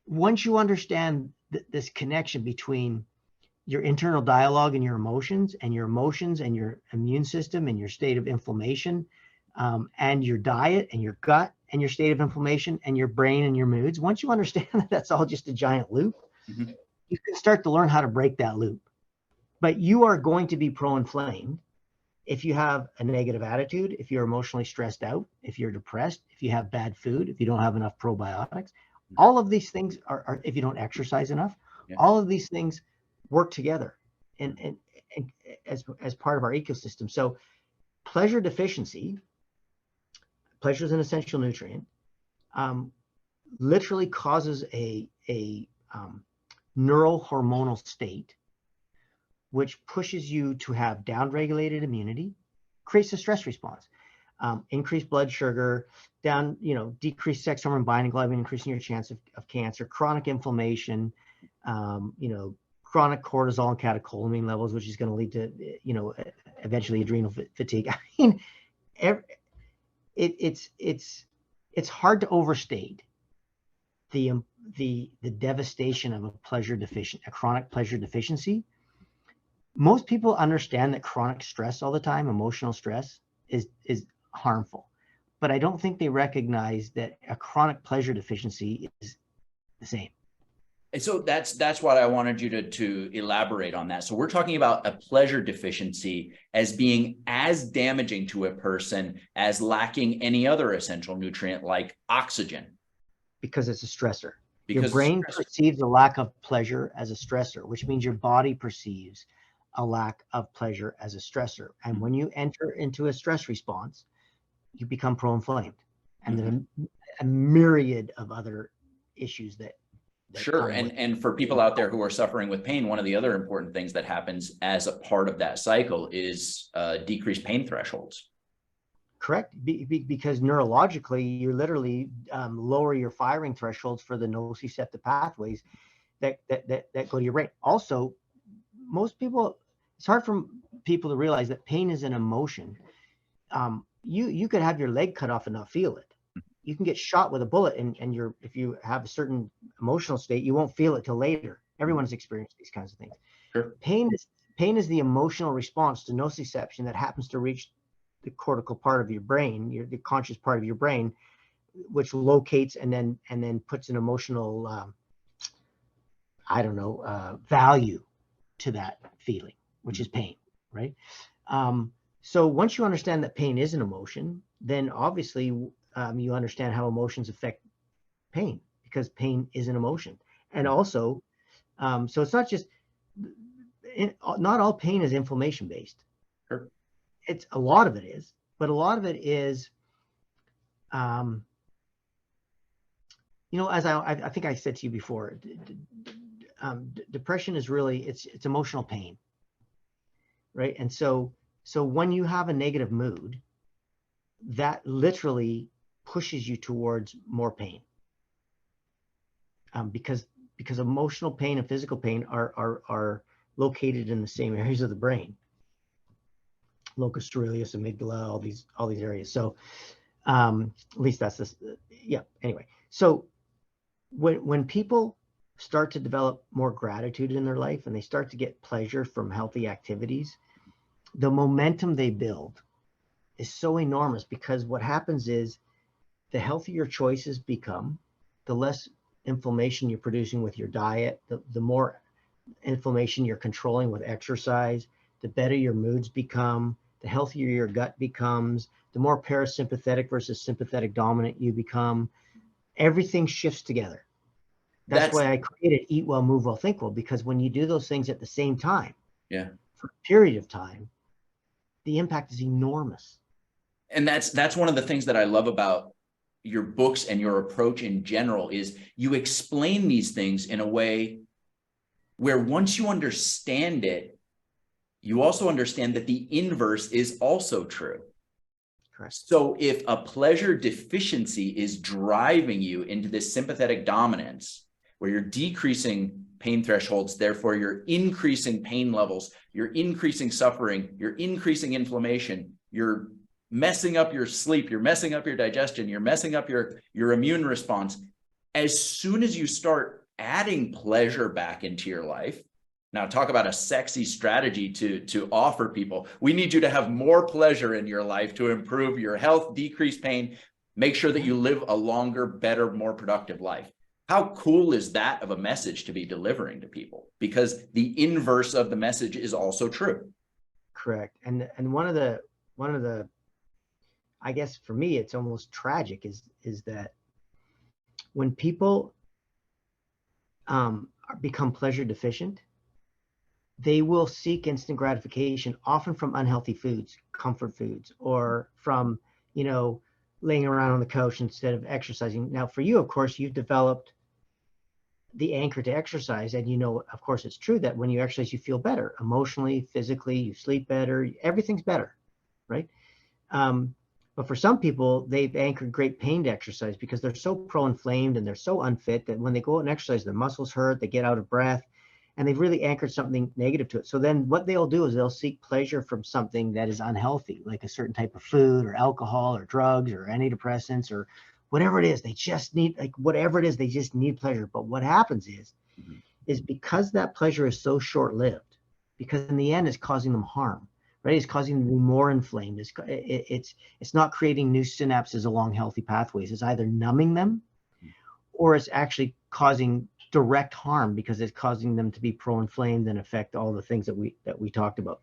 once you understand this connection between your internal dialogue and your emotions and your immune system and your state of inflammation, and your diet and your gut and your state of inflammation and your brain and your moods, once you understand that that's all just a giant loop, you can start to learn how to break that loop. But you are going to be pro-inflamed if you have a negative attitude, if you're emotionally stressed out, if you're depressed, if you have bad food, if you don't have enough probiotics. All of these things are if you don't exercise enough, all of these things work together and as part of our ecosystem. So pleasure deficiency, pleasure is an essential nutrient, literally causes a neurohormonal state which pushes you to have downregulated immunity, creates a stress response, increased blood sugar, decreased sex hormone binding globulin, increasing your chance of cancer, chronic inflammation, chronic cortisol and catecholamine levels, which is going to lead to, eventually adrenal fatigue. I mean, it's hard to overstate the devastation of a chronic pleasure deficiency. Most people understand that chronic stress all the time, emotional stress, is harmful. But I don't think they recognize that a chronic pleasure deficiency is the same. And so that's what I wanted you to elaborate on that. So we're talking about a pleasure deficiency as being as damaging to a person as lacking any other essential nutrient like oxygen. Because it's a stressor. Because your brain perceives a lack of pleasure as a stressor, which means your body perceives a lack of pleasure as a stressor. And when you enter into a stress response, you become pro-inflamed. And then a myriad of other issues that Sure. And for people out there who are suffering with pain, one of the other important things that happens as a part of that cycle is decreased pain thresholds. Correct. Because neurologically, you literally lower your firing thresholds for the nociceptive pathways that go to your brain. Also, most people, it's hard for people to realize that pain is an emotion. You could have your leg cut off and not feel it. You can get shot with a bullet and if you have a certain emotional state, you won't feel it till later. Everyone's experienced these kinds of things. Sure. Pain is the emotional response to nociception that happens to reach the cortical part of your brain, the conscious part of your brain, which locates and then puts an emotional, value to that feeling, which is pain, right? So once you understand that pain is an emotion, then obviously you understand how emotions affect pain, because pain is an emotion. And also, so it's not just, not all pain is inflammation based. Sure. It's a lot of it is, but a lot of it is, as I think I said to you before, depression is really, it's emotional pain, right? And so when you have a negative mood, that literally pushes you towards more pain, because emotional pain and physical pain are located in the same areas of the brain, locus coeruleus, amygdala, all these areas. So at least that's this. Yeah. Anyway, so when people start to develop more gratitude in their life and they start to get pleasure from healthy activities, the momentum they build is so enormous, because what happens is the healthier your choices become, the less inflammation you're producing with your diet, the more inflammation you're controlling with exercise, the better your moods become, the healthier your gut becomes, the more parasympathetic versus sympathetic dominant you become. Everything shifts together. That's why I created Eat Well, Move Well, Think Well, because when you do those things at the same time, for a period of time, the impact is enormous. And that's one of the things that I love about your books and your approach in general, is you explain these things in a way where once you understand it, you also understand that the inverse is also true. Correct. So if a pleasure deficiency is driving you into this sympathetic dominance, where you're decreasing pain thresholds, therefore you're increasing pain levels, you're increasing suffering, you're increasing inflammation, you're messing up your sleep, you're messing up your digestion, you're messing up your immune response. As soon as you start adding pleasure back into your life, now talk about a sexy strategy to offer people. We need you to have more pleasure in your life to improve your health, decrease pain, make sure that you live a longer, better, more productive life. How cool is that of a message to be delivering to people? Because the inverse of the message is also true. Correct. And one of the I guess for me, it's almost tragic is that when people become pleasure deficient, they will seek instant gratification, often from unhealthy foods, comfort foods, or from, laying around on the couch instead of exercising. Now, for you, of course, you've developed the anchor to exercise. And, of course, it's true that when you exercise, you feel better emotionally, physically, you sleep better, everything's better, right? But for some people, they've anchored great pain to exercise because they're so pro-inflamed and they're so unfit that when they go out and exercise, their muscles hurt, they get out of breath, and they've really anchored something negative to it. So then what they'll do is they'll seek pleasure from something that is unhealthy, like a certain type of food or alcohol or drugs or antidepressants or whatever it is. They just need, whatever it is, they just need pleasure. But what happens is because that pleasure is so short-lived, because in the end it's causing them harm. right? It's causing them to be more inflamed. It's not creating new synapses along healthy pathways. It's either numbing them, or it's actually causing direct harm because it's causing them to be pro-inflamed and affect all the things that we talked about.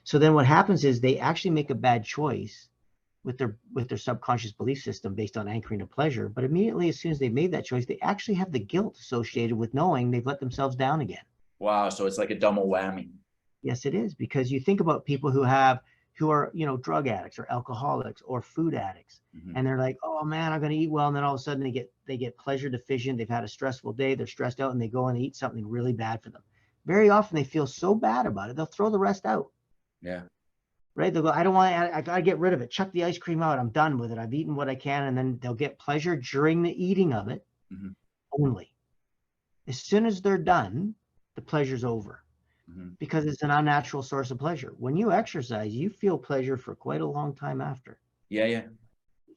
So then what happens is they actually make a bad choice with their subconscious belief system based on anchoring to pleasure. But immediately, as soon as they made that choice, they actually have the guilt associated with knowing they've let themselves down again. Wow. So it's like a double whammy. Yes, it is, because you think about people who are, drug addicts or alcoholics or food addicts. Mm-hmm. And they're like, oh man, I'm going to eat well. And then all of a sudden they get pleasure deficient. They've had a stressful day. They're stressed out and they go and eat something really bad for them. Very often they feel so bad about it, they'll throw the rest out. Yeah. Right. They'll go, I got to get rid of it. Chuck the ice cream out. I'm done with it. I've eaten what I can. And then they'll get pleasure during the eating of it only. As soon as they're done, the pleasure's over. Because it's an unnatural source of pleasure. When you exercise, you feel pleasure for quite a long time after. Yeah.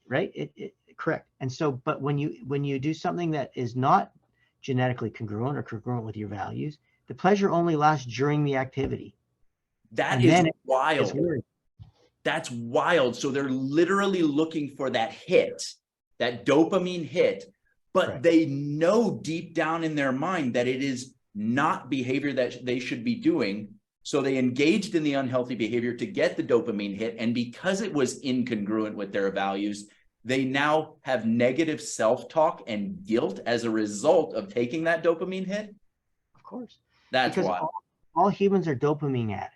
Right? Correct. And so, but when you do something that is not genetically congruent or congruent with your values, the pleasure only lasts during the activity. That is wild. That's wild. So they're literally looking for that hit, that dopamine hit, but they know deep down in their mind that it is not behavior that they should be doing. So they engaged in the unhealthy behavior to get the dopamine hit. And because it was incongruent with their values, they now have negative self-talk and guilt as a result of taking that dopamine hit. Of course. That's because wild. All humans are dopamine addicts.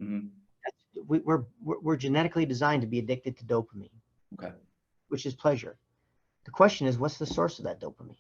Mm-hmm. We're genetically designed to be addicted to dopamine. Okay. Which is pleasure. The question is, what's the source of that dopamine?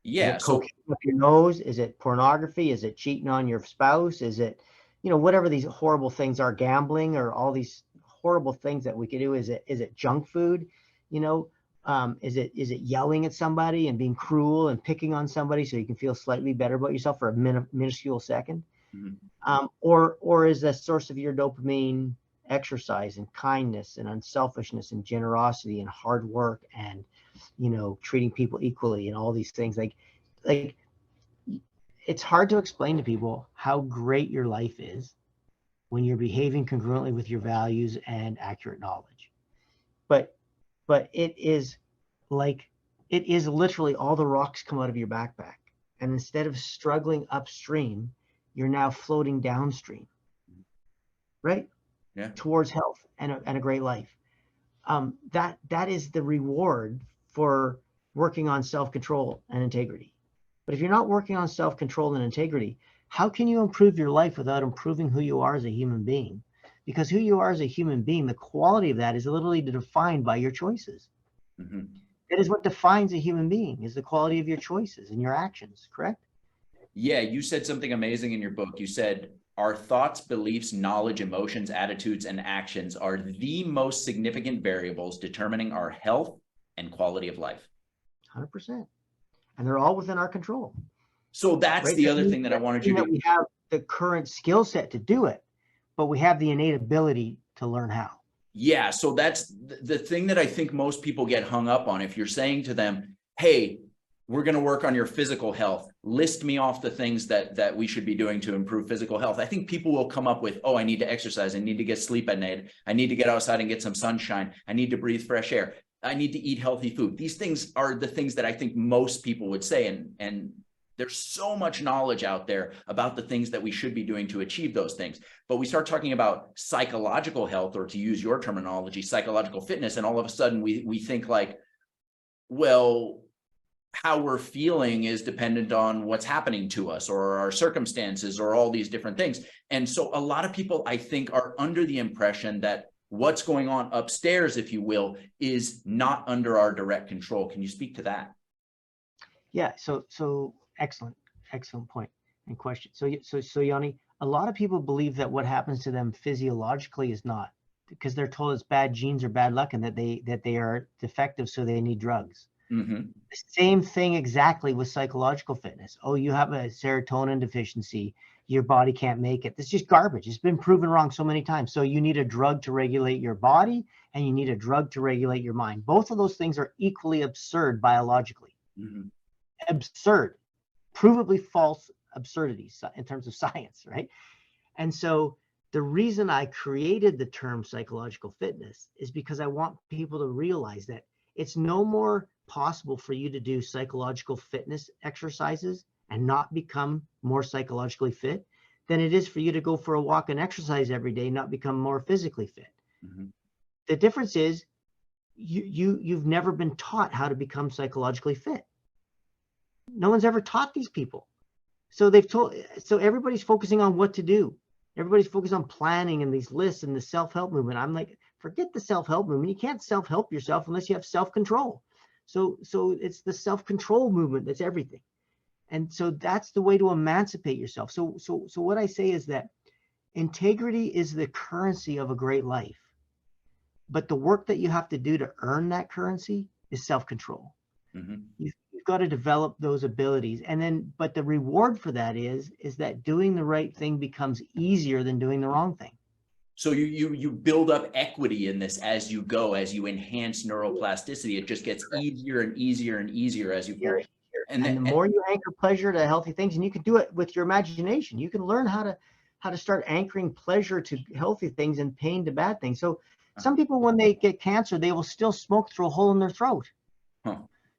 Yeah. Is it cocaine up your nose? Is it pornography? Is it cheating on your spouse? Is it, whatever these horrible things are, gambling, or all these horrible things that we could do? Is it junk food? Is it yelling at somebody and being cruel and picking on somebody so you can feel slightly better about yourself for a minuscule second? Mm-hmm. Or is the source of your dopamine exercise and kindness and unselfishness and generosity and hard work and treating people equally and all these things? Like it's hard to explain to people how great your life is when you're behaving congruently with your values and accurate knowledge. But it is literally all the rocks come out of your backpack, and instead of struggling upstream, you're now floating downstream, right? Yeah. Towards health and a great life. That is the reward for working on self-control and integrity. But if you're not working on self-control and integrity, how can you improve your life without improving who you are as a human being? Because who you are as a human being, the quality of that is literally defined by your choices. Mm-hmm. That is what defines a human being, is the quality of your choices and your actions, correct? Yeah, you said something amazing in your book. You said, our thoughts, beliefs, knowledge, emotions, attitudes, and actions are the most significant variables determining our health and quality of life. 100%. And they're all within our control. So that's the other thing that I wanted you to... We have the current skill set to do it, but we have the innate ability to learn how. Yeah, so that's the thing that I think most people get hung up on. If you're saying to them, hey, we're going to work on your physical health, list me off the things that we should be doing to improve physical health, I think people will come up with, oh, I need to exercise. I need to get sleep at night. I need to get outside and get some sunshine. I need to breathe fresh air. I need to eat healthy food. These things are the things that I think most people would say. And there's so much knowledge out there about the things that we should be doing to achieve those things. But we start talking about psychological health, or to use your terminology, psychological fitness. And all of a sudden we think like, well, how we're feeling is dependent on what's happening to us or our circumstances or all these different things. And so a lot of people, I think, are under the impression that what's going on upstairs, if you will, is not under our direct control. Can you speak to that? Yeah. So excellent point and question. So Yanni, a lot of people believe that what happens to them physiologically is not, because they're told it's bad genes or bad luck and that they are defective, so they need drugs. Mm-hmm. The same thing exactly with psychological fitness. Oh, you have a serotonin deficiency, your body can't make it. That's just garbage. It's been proven wrong so many times. So you need a drug to regulate your body, and you need a drug to regulate your mind. Both of those things are equally absurd biologically. Mm-hmm. Absurd, provably false absurdities in terms of science, right? And so The reason I created the term psychological fitness is because I want people to realize that it's no more possible for you to do psychological fitness exercises and not become more psychologically fit than it is for you to go for a walk and exercise every day and not become more physically fit. Mm-hmm. The difference is you've never been taught how to become psychologically fit. No one's ever taught these people. So everybody's focusing on what to do. Everybody's focused on planning and these lists and the self-help movement. I'm like, forget the self-help movement. You can't self-help yourself unless you have self-control. So it's the self-control movement that's everything. And so that's the way to emancipate yourself. So what I say is that integrity is the currency of a great life. But the work that you have to do to earn that currency is self-control. Mm-hmm. You've got to develop those abilities. And then, but the reward for that is that doing the right thing becomes easier than doing the wrong thing. So you build up equity in this as you go, as you enhance neuroplasticity. It just gets easier and easier and easier as you go. And the more you anchor pleasure to healthy things, and you can do it with your imagination, you can learn how to start anchoring pleasure to healthy things and pain to bad things. So some people, when they get cancer, they will still smoke through a hole in their throat. Huh.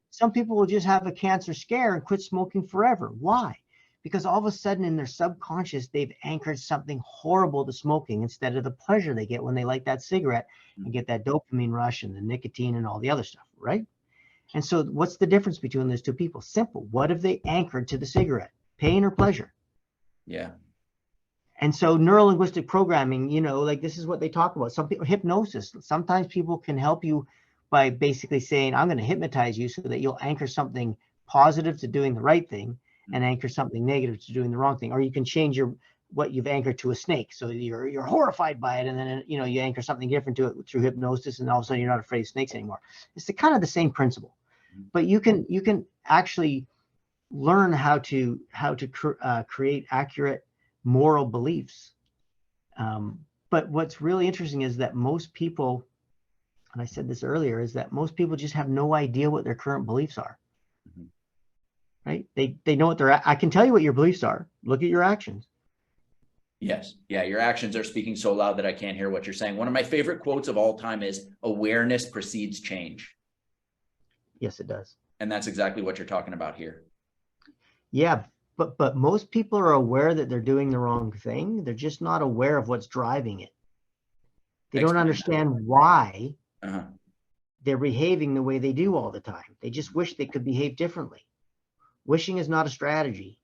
Some people will just have a cancer scare and quit smoking forever. Why? Because all of a sudden in their subconscious, they've anchored something horrible to smoking instead of the pleasure they get when they light that cigarette and get that dopamine rush and the nicotine and all the other stuff, right? And so what's the difference between those two people? Simple. What have they anchored to the cigarette? Pain or pleasure? Yeah. And so neurolinguistic programming, like this is what they talk about. Some people, hypnosis. Sometimes people can help you by basically saying, I'm going to hypnotize you so that you'll anchor something positive to doing the right thing and anchor something negative to doing the wrong thing. Or you can change what you've anchored to a snake. So you're horrified by it. And then, you anchor something different to it through hypnosis. And all of a sudden you're not afraid of snakes anymore. It's kind of the same principle, but you can actually learn how to create accurate moral beliefs. But what's really interesting is that most people, and I said this earlier, is that most people just have no idea what their current beliefs are. Mm-hmm. Right? They know what I can tell you what your beliefs are. Look at your actions. Yes. Yeah. Your actions are speaking so loud that I can't hear what you're saying. One of my favorite quotes of all time is awareness precedes change. Yes, it does. And that's exactly what you're talking about here. Yeah. But most people are aware that they're doing the wrong thing. They're just not aware of what's driving it. They don't understand why they're behaving the way they do all the time. They just wish they could behave differently. Wishing is not a strategy.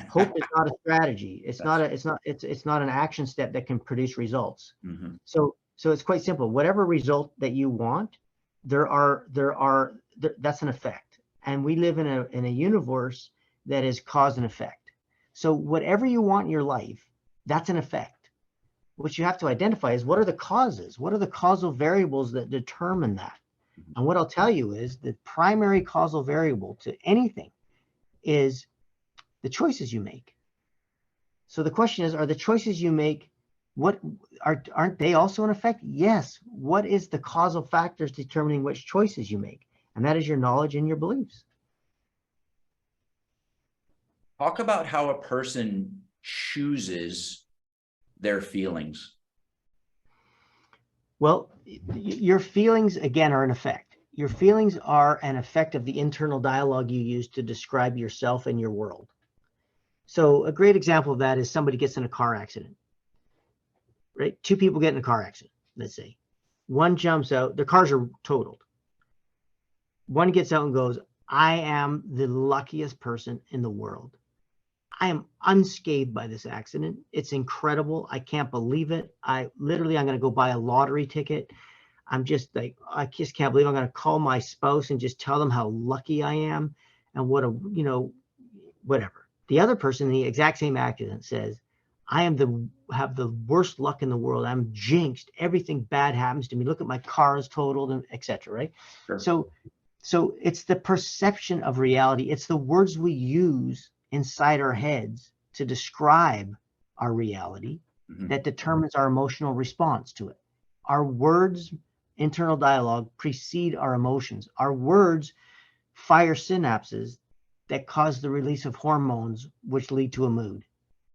Hope is not a strategy. It's not an action step that can produce results. Mm-hmm. So it's quite simple. Whatever result that you want, that's an effect. And we live in a universe that is cause and effect. So whatever you want in your life, that's an effect. What you have to identify is, what are the causes? What are the causal variables that determine that? And what I'll tell you is the primary causal variable to anything is the choices you make. So the question is, are the choices you make, aren't they also an effect? Yes. What is the causal factors determining which choices you make? And that is your knowledge and your beliefs. Talk about how a person chooses their feelings. Well, your feelings, again, are an effect. Your feelings are an effect of the internal dialogue you use to describe yourself and your world. So a great example of that is somebody gets in a car accident, right? Two people get in a car accident, let's say. One jumps out, their cars are totaled. One gets out and goes, I am the luckiest person in the world. I am unscathed by this accident. It's incredible. I can't believe it. I'm going to go buy a lottery ticket. I'm just like, I just can't believe I'm going to call my spouse and just tell them how lucky I am and whatever. The other person in the exact same accident says, I have the worst luck in the world. I'm jinxed. Everything bad happens to me. Look at my car is totaled, and et cetera, right? Sure. So it's the perception of reality. It's the words we use inside our heads to describe our reality that determines our emotional response to it. Our words, internal dialogue, precede our emotions. Our words fire synapses that cause the release of hormones which lead to a mood.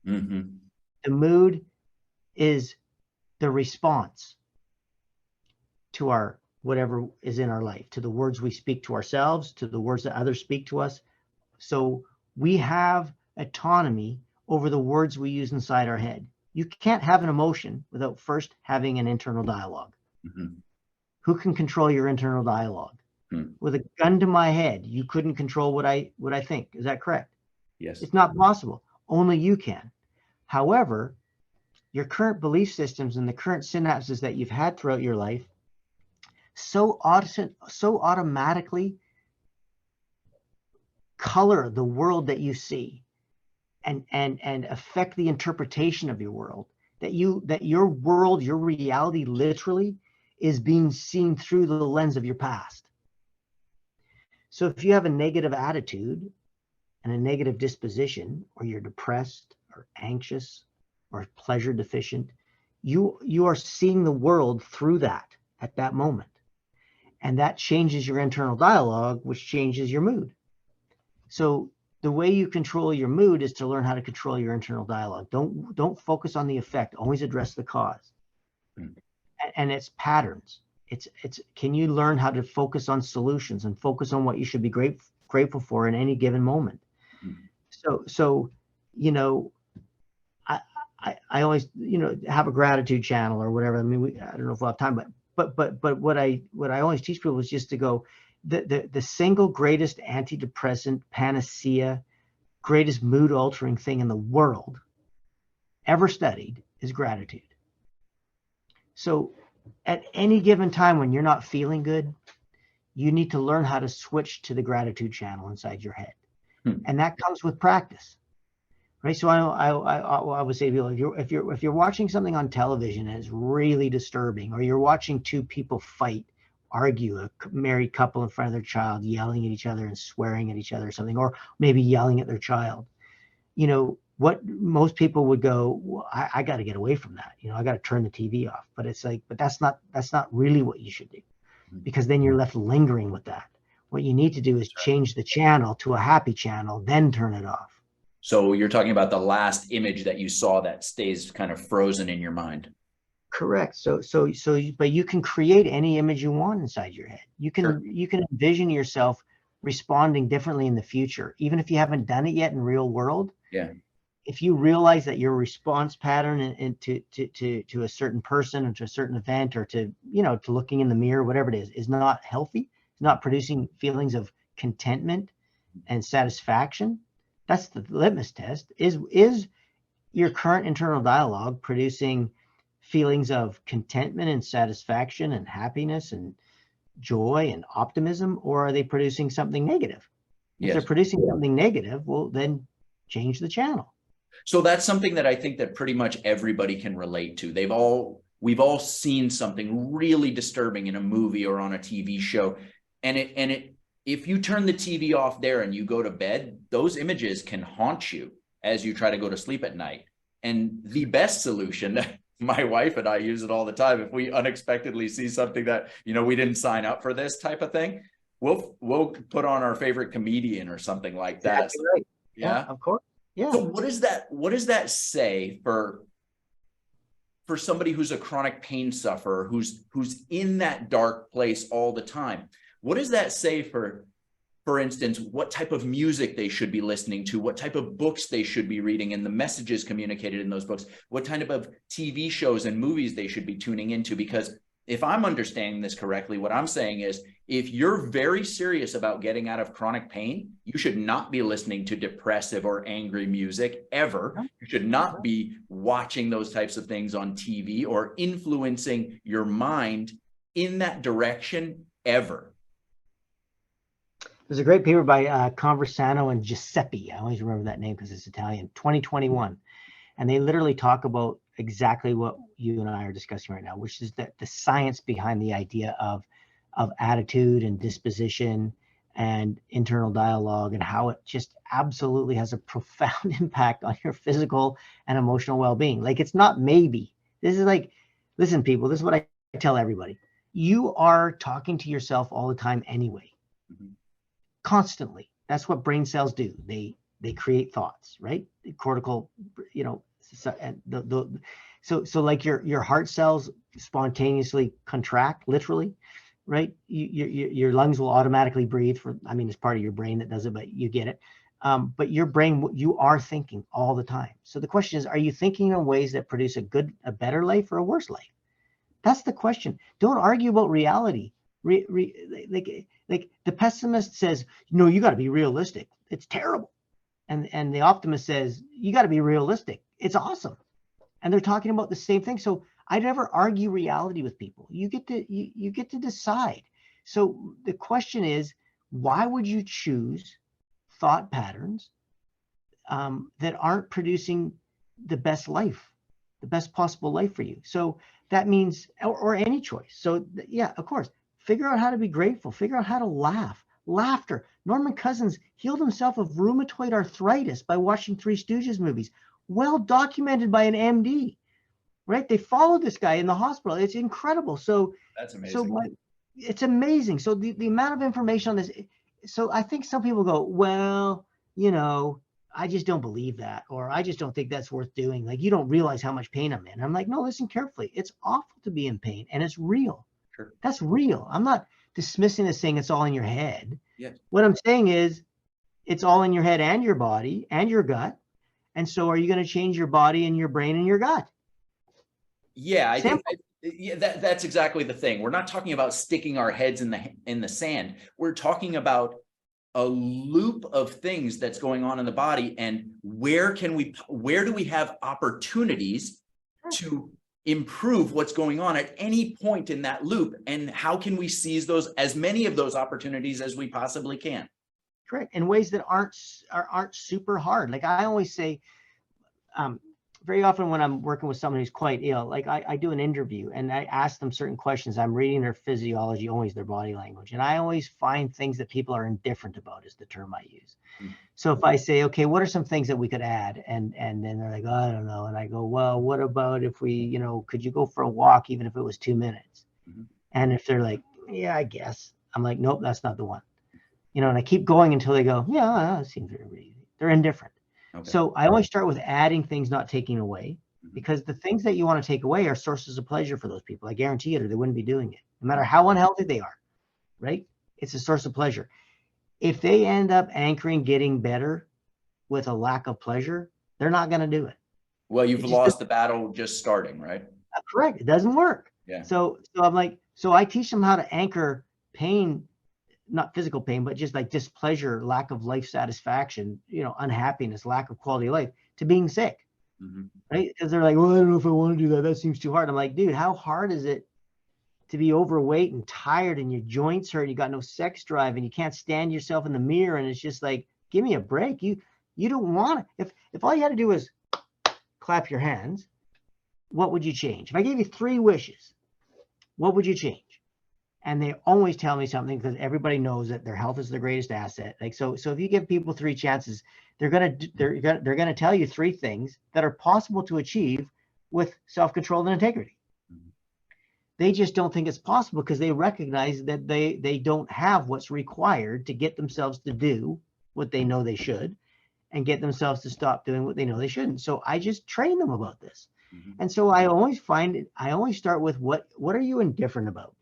Mm-hmm. The mood is the response to our whatever is in our life, to the words we speak to ourselves, to the words that others speak to us. So we have autonomy over the words we use inside our head. You can't have an emotion without first having an internal dialogue. Mm-hmm. Who can control your internal dialogue? With a gun to my head, you couldn't control what I think. Is that correct? Yes. It's not possible. Only you can. However, your current belief systems and the current synapses that you've had throughout your life so automatically color the world that you see and affect the interpretation of your world, that your world, your reality literally is being seen through the lens of your past. So if you have a negative attitude and a negative disposition, or you're depressed or anxious or pleasure deficient, you are seeing the world through that at that moment. And that changes your internal dialogue, which changes your mood. So the way you control your mood is to learn how to control your internal dialogue. Don't focus on the effect, always address the cause. And it's patterns. It's can you learn how to focus on solutions and focus on what you should be grateful for in any given moment. So you know, I always, you know, have a gratitude channel or whatever. I mean, I don't know if we'll have time, but what I always teach people is just to go, the single greatest antidepressant panacea, greatest mood altering thing in the world ever studied is gratitude. So at any given time when you're not feeling good, you need to learn how to switch to the gratitude channel inside your head. And that comes with practice, right? So I would say to people, if you're watching something on television and it's really disturbing, or you're watching two people fight, argue, a married couple in front of their child, yelling at each other and swearing at each other or something, or maybe yelling at their child, you know, what most people would go, well, I got to get away from that. You know, I got to turn the TV off. But it's like, but that's not really what you should do, because then you're left lingering with that. What you need to do is change the channel to a happy channel, then turn it off. So you're talking about the last image that you saw that stays kind of frozen in your mind. Correct. But you can create any image you want inside your head. You can envision yourself responding differently in the future, even if you haven't done it yet in real world. Yeah. If you realize that your response pattern to a certain person or to a certain event, or to, you know, to looking in the mirror, whatever it is not healthy, it's not producing feelings of contentment and satisfaction, that's the litmus test. Is your current internal dialogue producing feelings of contentment and satisfaction and happiness and joy and optimism, or are they producing something negative? If they're producing something negative, well, then change the channel. So that's something that I think that pretty much everybody can relate to. We've all seen something really disturbing in a movie or on a TV show. And if you turn the TV off there and you go to bed, those images can haunt you as you try to go to sleep at night. And the best solution, my wife and I use it all the time, if we unexpectedly see something that, you know, we didn't sign up for this type of thing, we'll put on our favorite comedian or something like that. Exactly right. Yeah, of course. Yeah. So what does that say for somebody who's a chronic pain sufferer, who's in that dark place all the time? What does that say for instance, what type of music they should be listening to, what type of books they should be reading, and the messages communicated in those books, what kind of TV shows and movies they should be tuning into? Because if I'm understanding this correctly, what I'm saying is, if you're very serious about getting out of chronic pain, you should not be listening to depressive or angry music ever. You should not be watching those types of things on TV or influencing your mind in that direction ever. There's a great paper by Conversano and Giuseppe. I always remember that name because it's Italian, 2021. And they literally talk about exactly what you and I are discussing right now, which is that the science behind the idea of attitude and disposition and internal dialogue, and how it just absolutely has a profound impact on your physical and emotional well-being. Like, it's not maybe. This is like, listen, people, this is what I tell everybody. You are talking to yourself all the time anyway. Constantly. That's what brain cells do. They create thoughts, right? The cortical, you know, So, and so like your heart cells spontaneously contract, literally, right? Your lungs will automatically breathe for, I mean, it's part of your brain that does it, but you get it. But your brain, you are thinking all the time. So the question is, are you thinking in ways that produce a better life or a worse life? That's the question. Don't argue about reality. Like the pessimist says, no, you got to be realistic. It's terrible. And the optimist says, you got to be realistic. It's awesome. And they're talking about the same thing. So I never argue reality with people. You get to decide. So the question is, why would you choose thought patterns that aren't producing the best life, the best possible life for you? So that means, or any choice. So yeah, of course, figure out how to be grateful, figure out how to laugh. Laughter. Norman Cousins healed himself of rheumatoid arthritis by watching Three Stooges movies. Well documented by an MD, right? They followed this guy in the hospital. It's incredible. So that's amazing. It's amazing. So the amount of information on this. So I think some people go, well, I just don't believe that, or I just don't think that's worth doing. Like, you don't realize how much pain I'm in. I'm like, no, listen carefully. It's awful to be in pain, and it's real. Sure. That's real. I'm not dismissing this, saying it's all in your head. Yes. What I'm saying is, it's all in your head and your body and your gut. And so are you going to change your body and your brain and your gut? Yeah, I think that's exactly the thing. We're not talking about sticking our heads in the sand. We're talking about a loop of things that's going on in the body, and where do we have opportunities to improve what's going on at any point in that loop, and how can we seize as many of those opportunities as we possibly can? Correct. In ways that aren't super hard. Like I always say, very often when I'm working with someone who's quite ill, like I do an interview and I ask them certain questions. I'm reading their physiology, always their body language. And I always find things that people are indifferent about, is the term I use. Mm-hmm. So if I say, okay, what are some things that we could add? And then they're like, oh, I don't know. And I go, well, what about if we, could you go for a walk, even if it was 2 minutes? Mm-hmm. And if they're like, yeah, I guess. I'm like, nope, that's not the one. And I keep going until they go, yeah, that seems very easy. They're indifferent. Okay. So I always start with adding things, not taking away, because the things that you want to take away are sources of pleasure for those people. I guarantee it, or they wouldn't be doing it, no matter how unhealthy they are, right? It's a source of pleasure. If they end up anchoring getting better with a lack of pleasure, they're not going to do it. Well, you've lost the battle just starting, right? Correct. It doesn't work. Yeah. So I'm like, so I teach them how to anchor pain, not physical pain, but just like displeasure, lack of life satisfaction, unhappiness, lack of quality of life, to being sick, right? Because they're like, well, I don't know if I want to do that. That seems too hard. I'm like, dude, how hard is it to be overweight and tired and your joints hurt and you got no sex drive and you can't stand yourself in the mirror, and it's just like, give me a break. You don't want it. If all you had to do was clap your hands, what would you change? If I gave you 3 wishes, what would you change? And they always tell me something, because everybody knows that their health is their greatest asset. Like, so if you give people 3 chances, they're gonna tell you 3 things that are possible to achieve with self-control and integrity. Mm-hmm. They just don't think it's possible, because they recognize that they don't have what's required to get themselves to do what they know they should, and get themselves to stop doing what they know they shouldn't. So I just train them about this. Mm-hmm. And so I always start with what are you indifferent about?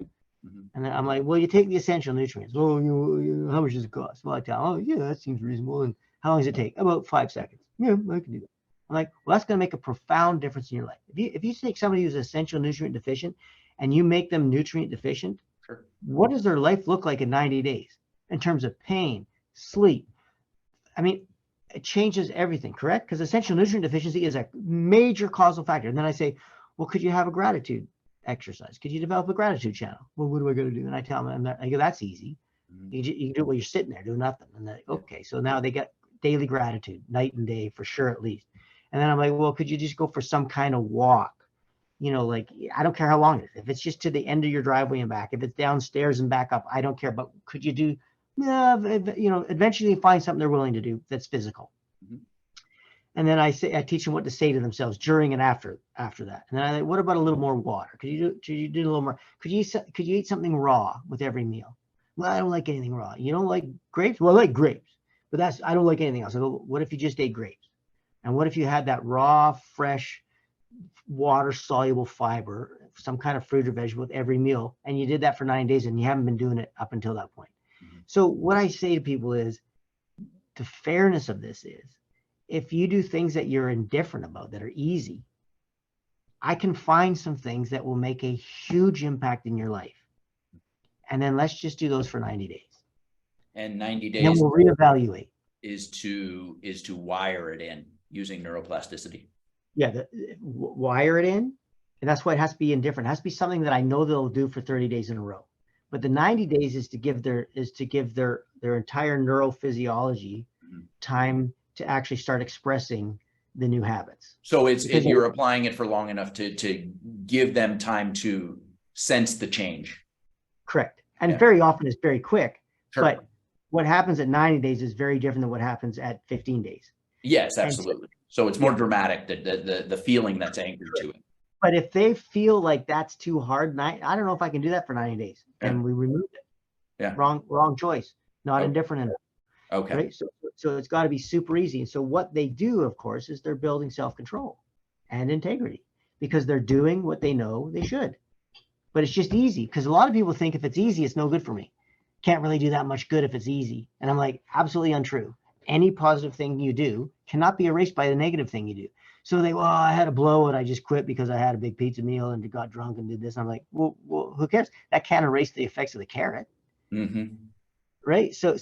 Mm-hmm. And I'm like, well, you take the essential nutrients. Oh, how much does it cost? Well, I tell them, oh, yeah, that seems reasonable. And how long does it take? About 5 seconds. Yeah, I can do that. I'm like, well, that's going to make a profound difference in your life. If you take somebody who's essential nutrient deficient and you make them nutrient deficient, sure, what does their life look like in 90 days in terms of pain, sleep? I mean, it changes everything, correct? Because essential nutrient deficiency is a major causal factor. And then I say, well, could you have a gratitude exercise? Could you develop a gratitude channel? Well, what do I got to do? And I tell them, I go, that's easy. Mm-hmm. You can do it while you're sitting there doing nothing. And they're like, okay, so now they get daily gratitude, night and day, for sure, at least. And then I'm like, well, could you just go for some kind of walk? Like, I don't care how long it is. If it's just to the end of your driveway and back, if it's downstairs and back up, I don't care. But could you do, eventually find something they're willing to do that's physical. Mm-hmm. And then I teach them what to say to themselves during and after that. And then I like, what about a little more water? Could you do a little more? Could you eat something raw with every meal? Well, I don't like anything raw. You don't like grapes? Well, I like grapes, but I don't like anything else. I go, what if you just ate grapes? And what if you had that raw, fresh, water soluble fiber, some kind of fruit or vegetable with every meal, and you did that for 9 days and you haven't been doing it up until that point? So what I say to people is, the fairness of this is, if you do things that you're indifferent about that are easy, I can find some things that will make a huge impact in your life. And then let's just do those for 90 days. And 90 Then days we'll reevaluate. is to wire it in using neuroplasticity. Yeah, wire it in. And that's why it has to be indifferent. It has to be something that I know they'll do for 30 days in a row. But the 90 days is to give their entire neurophysiology time to actually start expressing the new habits. So you're applying it for long enough to give them time to sense the change. Correct. And Yeah. very often it's very quick. Sure. But what happens at 90 days is very different than what happens at 15 days. Yes, absolutely. So it's more dramatic, the feeling that's anchored to it. But if they feel like that's too hard, I don't know if I can do that for 90 days. And we remove it. Yeah. Wrong choice. Not Okay. indifferent enough. Okay. Right? So it's got to be super easy. And so what they do, of course, is they're building self-control and integrity, because they're doing what they know they should. But it's just easy, because a lot of people think if it's easy, it's no good for me. Can't really do that much good if it's easy. And I'm like, absolutely untrue. Any positive thing you do cannot be erased by the negative thing you do. So I had a blowout. I just quit because I had a big pizza meal and got drunk and did this. And I'm like, well, who cares? That can't erase the effects of the carrot. Mm-hmm. Right. So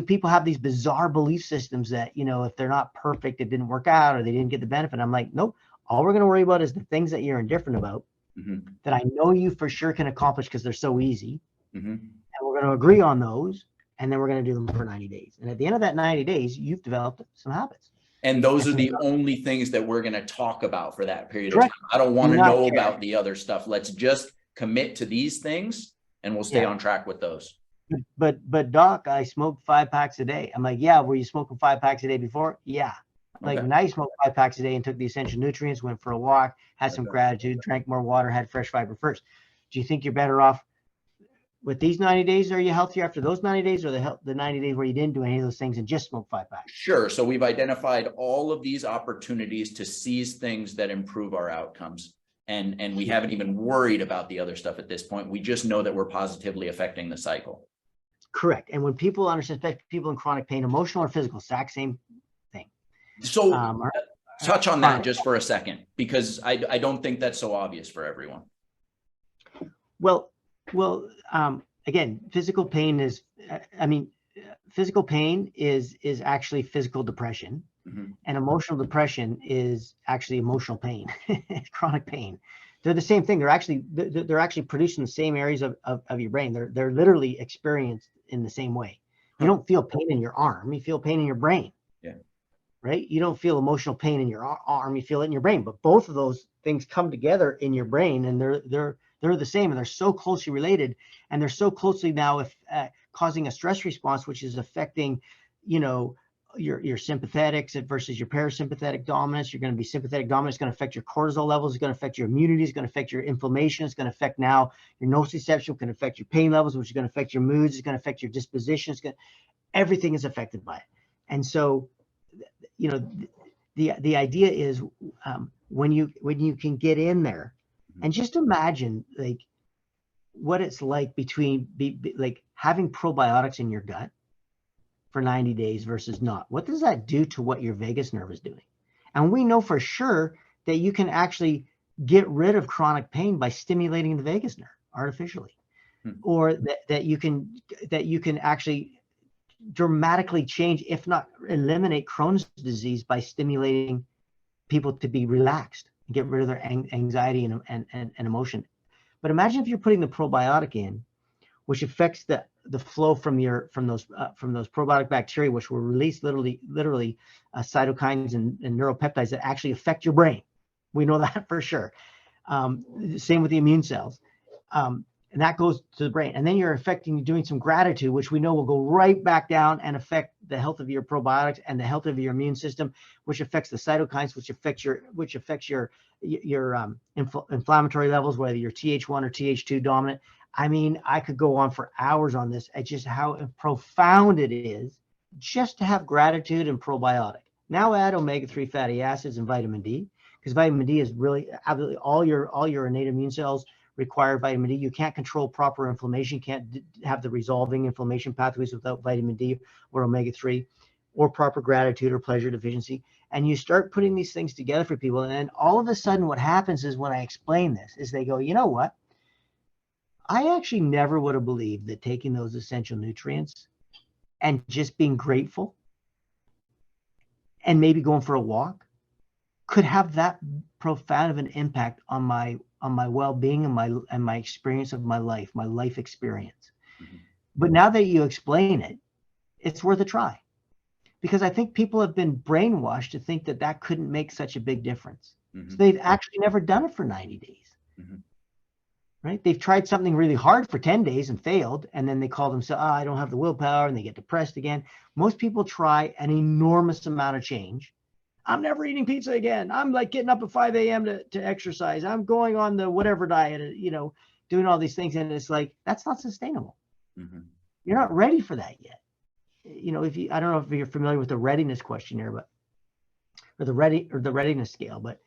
people have these bizarre belief systems that, if they're not perfect, it didn't work out or they didn't get the benefit. I'm like, nope. All we're going to worry about is the things that you're indifferent about, that I know you for sure can accomplish because they're so easy. And we're going to agree on those. And then we're going to do them for 90 days. And at the end of that 90 days, you've developed some habits. And those are the only things that we're going to talk about for that period Correct. of time. I don't want to Do not know care. about the other stuff. Let's just commit to these things and we'll stay Yeah. on track with those. But Doc, I smoked 5 packs a day. I'm like, yeah, were you smoking 5 packs a day before? Yeah. Like Okay. now you smoke 5 packs a day and took the essential nutrients, went for a walk, had some Okay. gratitude, drank more water, had fresh fiber first. Do you think you're better off with these 90 days? Are you healthier after those 90 days, or the 90 days where you didn't do any of those things and just smoked 5 packs? Sure. So we've identified all of these opportunities to seize things that improve our outcomes. And we haven't even worried about the other stuff at this point. We just know that we're positively affecting the cycle. Correct. And when people understand, especially people in chronic pain, emotional or physical, exact same thing. So touch on that chronic. just for a second, because I don't think that's so obvious for everyone. Well, again, physical pain is actually physical depression, and emotional depression is actually emotional pain, chronic pain. They're the same thing. They're actually producing the same areas of your brain. They're literally experienced in the same way. You don't feel pain in your arm. You feel pain in your brain. Yeah. Right. You don't feel emotional pain in your arm. You feel it in your brain. But both of those things come together in your brain, and they're the same, and they're so closely related, and they're so closely now causing a stress response, which is affecting, your sympathetics versus your parasympathetic dominance. You're going to be sympathetic dominant. It's going to affect your cortisol levels. It's going to affect your immunity. It's going to affect your inflammation. It's going to affect now your nociception. It's going to affect your pain levels, which is going to affect your moods. It's going to affect your disposition. Everything is affected by it. And so, the idea is when you can get in there and just imagine like what it's like like having probiotics in your gut for 90 days versus not. What does that do to what your vagus nerve is doing? And we know for sure that you can actually get rid of chronic pain by stimulating the vagus nerve artificially, or that you can actually dramatically change, if not eliminate, Crohn's disease by stimulating people to be relaxed and get rid of their anxiety and emotion. But imagine if you're putting the probiotic in, which affects the flow from those probiotic bacteria, which will release literally cytokines and neuropeptides that actually affect your brain. We know that for sure. Same with the immune cells. And that goes to the brain. And then you're doing some gratitude, which we know will go right back down and affect the health of your probiotics and the health of your immune system, which affects the cytokines, which affects your inflammatory levels, whether you're Th1 or Th2 dominant. I mean, I could go on for hours on this. It's just how profound it is just to have gratitude and probiotic. Now add omega-3 fatty acids and vitamin D, because vitamin D is really absolutely all your innate immune cells require vitamin D. You can't control proper inflammation, can't have the resolving inflammation pathways without vitamin D or omega-3 or proper gratitude or pleasure deficiency. And you start putting these things together for people. And then all of a sudden what happens is when I explain this is they go, you know what? I actually never would have believed that taking those essential nutrients and just being grateful and maybe going for a walk could have that profound of an impact on my well-being and my experience of my life experience. Mhm. But now that you explain it, it's worth a try, because I think people have been brainwashed to think that that couldn't make such a big difference. Mhm. So they've actually never done it for 90 days. Mhm. Right? They've tried something really hard for 10 days and failed, and then they call themselves, I don't have the willpower, and they get depressed again. Most people try an enormous amount of change. I'm never eating pizza again. I'm like getting up at 5 a.m. to exercise. I'm going on the whatever diet, doing all these things. And it's like, that's not sustainable. Mhm. You're not ready for that yet. I don't know if you're familiar with the readiness questionnaire, or the readiness scale, but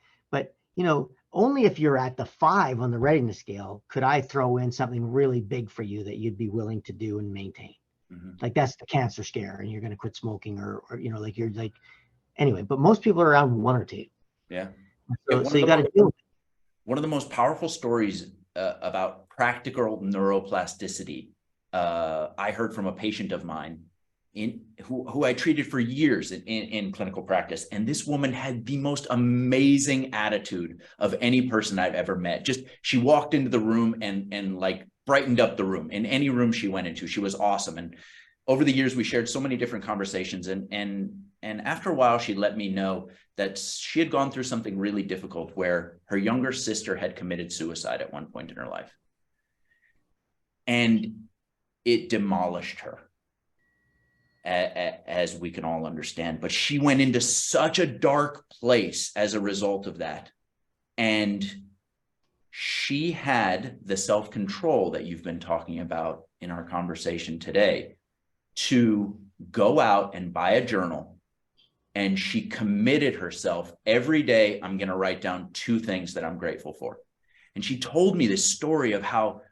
only if you're at the 5 on the readiness scale could I throw in something really big for you that you'd be willing to do and maintain. Mhm. Like that's the cancer scare, and you're going to quit smoking, or like you're like, anyway. But most people are around 1 or 2. Yeah. So you got to deal with it. One of the most powerful stories about practical neuroplasticity I heard from a patient of mine who I treated for years in clinical practice. And this woman had the most amazing attitude of any person I've ever met. Just, she walked into the room and like brightened up the room. In any room she went into, she was awesome. And over the years, we shared so many different conversations. And after a while, she let me know that she had gone through something really difficult where her younger sister had committed suicide at one point in her life. And it demolished her, as we can all understand. But she went into such a dark place as a result of that. And she had the self-control that you've been talking about in our conversation today to go out and buy a journal. And she committed herself every day, I'm going to write down 2 things that I'm grateful for. And she told me this story of how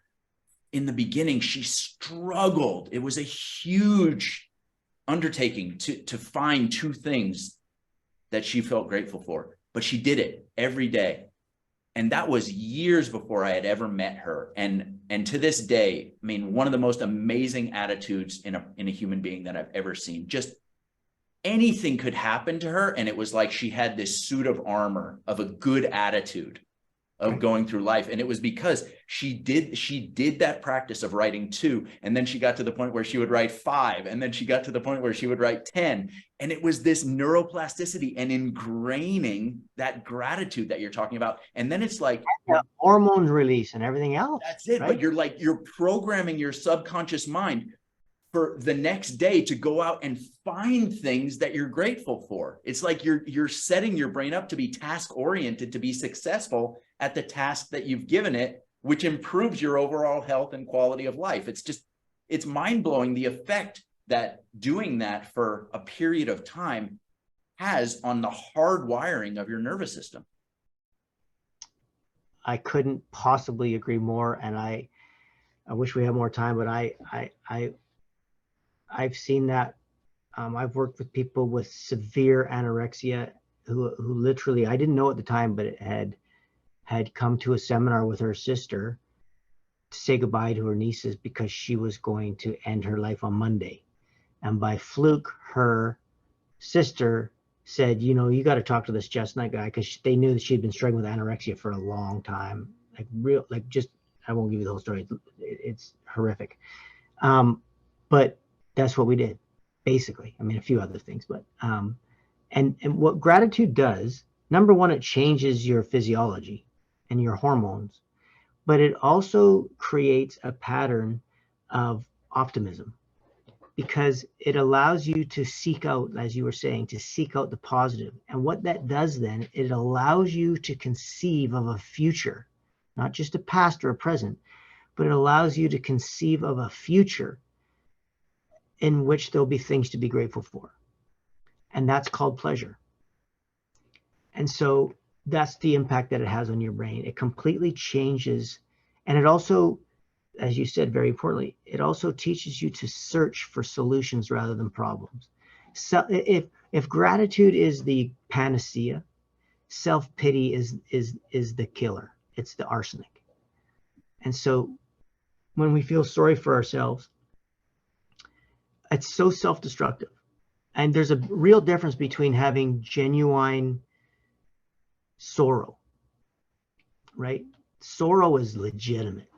in the beginning she struggled. It was a huge undertaking to find 2 things that she felt grateful for, but she did it every day. And that was years before I had ever met her. And to this day, I mean, one of the most amazing attitudes in a human being that I've ever seen. Just anything could happen to her, and it was like she had this suit of armor of a good attitude of going through life. And it was because she did that practice of writing 2, and then she got to the point where she would write 5, and then she got to the point where she would write 10. And it was this neuroplasticity and ingraining that gratitude that you're talking about. And then it's like hormones release and everything else. That's it. Right? But you're programming your subconscious mind for the next day to go out and find things that you're grateful for. It's like you're setting your brain up to be task oriented, to be successful at the task that you've given it, which improves your overall health and quality of life. It's mind blowing the effect that doing that for a period of time has on the hard wiring of your nervous system. I couldn't possibly agree more. And I wish we had more time, but I've seen that. I've worked with people with severe anorexia who literally, I didn't know at the time, but it had come to a seminar with her sister to say goodbye to her nieces because she was going to end her life on Monday. And by fluke, her sister said, you got to talk to this chestnut guy, because they knew that she'd been struggling with anorexia for a long time. I won't give you the whole story. It's horrific. But that's what we did, basically. I mean, a few other things, but and what gratitude does, number one, it changes your physiology and your hormones, but it also creates a pattern of optimism, because it allows you to seek out, as you were saying, to seek out the positive. And what that does then, it allows you to conceive of a future, not just a past or a present, but it allows you to conceive of a future in which there'll be things to be grateful for. And that's called pleasure. And so that's the impact that it has on your brain. It completely changes. And it also, as you said very importantly, it also teaches you to search for solutions rather than problems. So if gratitude is the panacea, self-pity is the killer. It's the arsenic. And so when we feel sorry for ourselves, it's so self-destructive. And there's a real difference between having genuine sorrow, right? Sorrow is legitimate.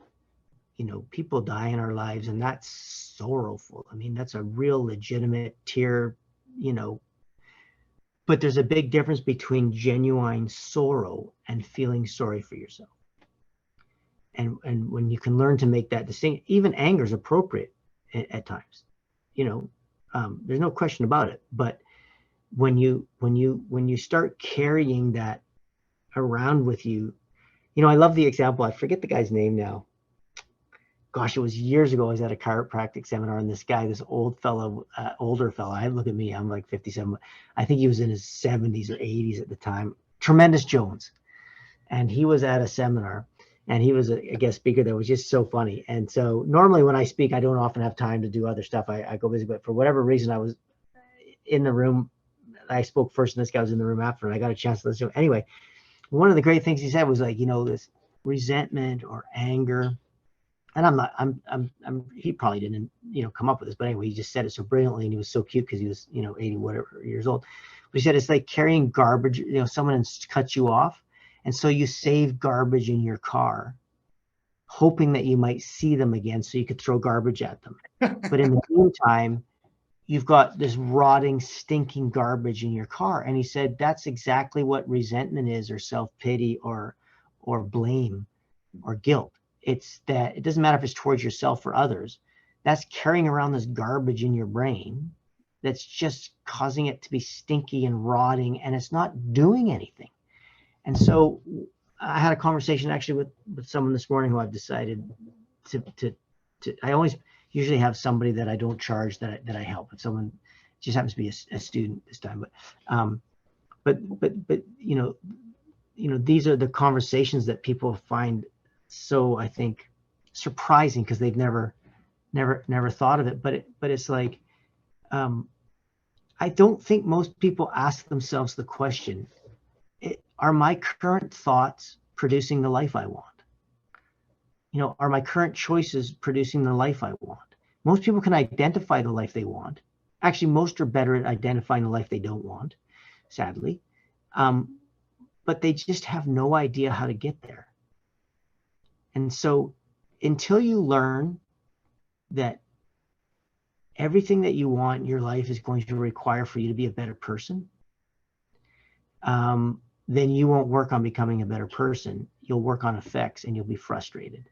You know, people die in our lives, and that's sorrowful. I mean, that's a real legitimate tear, you know. But there's a big difference between genuine sorrow and feeling sorry for yourself. And when you can learn to make that distinction, even anger is appropriate at times. You know, there's no question about it. But when you start carrying that around with you, you know, I love the example. I forget the guy's name now. Gosh, it was years ago. I was at a chiropractic seminar, and this guy, this older fellow, I look at me, I'm like 57. I think he was in his 70s or 80s at the time. Tremendous Jones. And he was at a seminar, and he was a guest speaker that was just so funny. And so normally when I speak, I don't often have time to do other stuff. I go busy, but for whatever reason, I was in the room. I spoke first, and this guy was in the room after, and I got a chance to listen to him. Anyway, one of the great things he said was like, you know, this resentment or anger. And he probably didn't, you know, come up with this, but anyway, he just said it so brilliantly, and he was so cute because he was, you know, 80 whatever years old. But he said it's like carrying garbage. You know, someone cuts you off, and so you save garbage in your car, hoping that you might see them again so you could throw garbage at them. But in the meantime, you've got this rotting, stinking garbage in your car. And he said that's exactly what resentment is, or self-pity, or blame, or guilt. It's that it doesn't matter if it's towards yourself or others. That's carrying around this garbage in your brain that's just causing it to be stinky and rotting, and it's not doing anything. And so I had a conversation actually with someone this morning who I've decided to I always usually have somebody that I don't charge that I help. If someone just happens to be a student this time, but you know, these are the conversations that people find so, I think, surprising because they've never thought of it. But it's like, I don't think most people ask themselves the question, are my current thoughts producing the life I want? You know, are my current choices producing the life I want? Most people can identify the life they want. Actually, most are better at identifying the life they don't want, sadly. But they just have no idea how to get there. And so until you learn that everything that you want in your life is going to require for you to be a better person, then you won't work on becoming a better person. You'll work on effects, and you'll be frustrated.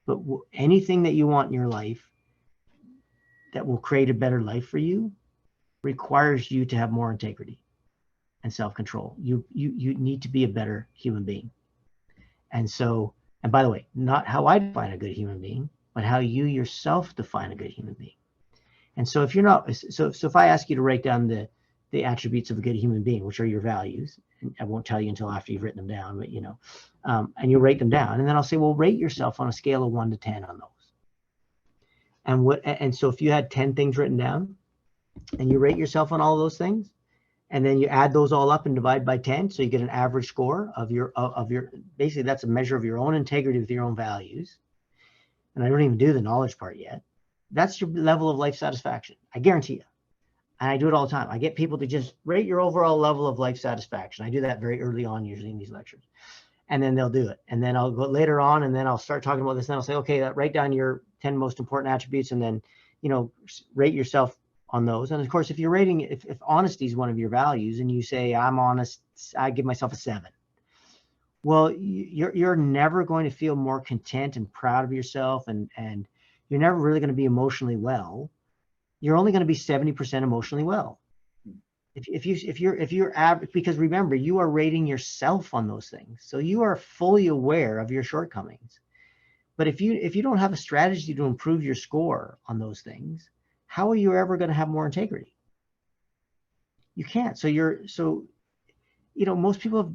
But anything that you want in your life that will create a better life for you requires you to have more integrity and self-control. You need to be a better human being. And so, and by the way, not how I define a good human being, but how you yourself define a good human being. And so if you're not, so if I ask you to write down the attributes of a good human being, which are your values, and I won't tell you until after you've written them down, but you know, and you write them down, and then I'll say, well, rate yourself on a scale of 1 to 10 on those. And so if you had 10 things written down, and you rate yourself on all of those things, and then you add those all up and divide by 10, so you get an average score of your basically that's a measure of your own integrity with your own values. And I don't even do the knowledge part yet. That's your level of life satisfaction. I guarantee you. And I do it all the time. I get people to just rate your overall level of life satisfaction. I do that very early on, usually in these lectures. And then they'll do it. And then I'll go later on, and then I'll start talking about this. And I'll say, okay, write down your 10 most important attributes, and then, you know, rate yourself on those. And of course, if you're rating, if honesty is one of your values, and you say, I'm honest, I give myself a 7. Well, you're never going to feel more content and proud of yourself, and you're never really going to be emotionally well. You're only going to be 70% emotionally well. If you're average, because remember, you are rating yourself on those things, so you are fully aware of your shortcomings. But if you don't have a strategy to improve your score on those things, how are you ever going to have more integrity? You can't. So most people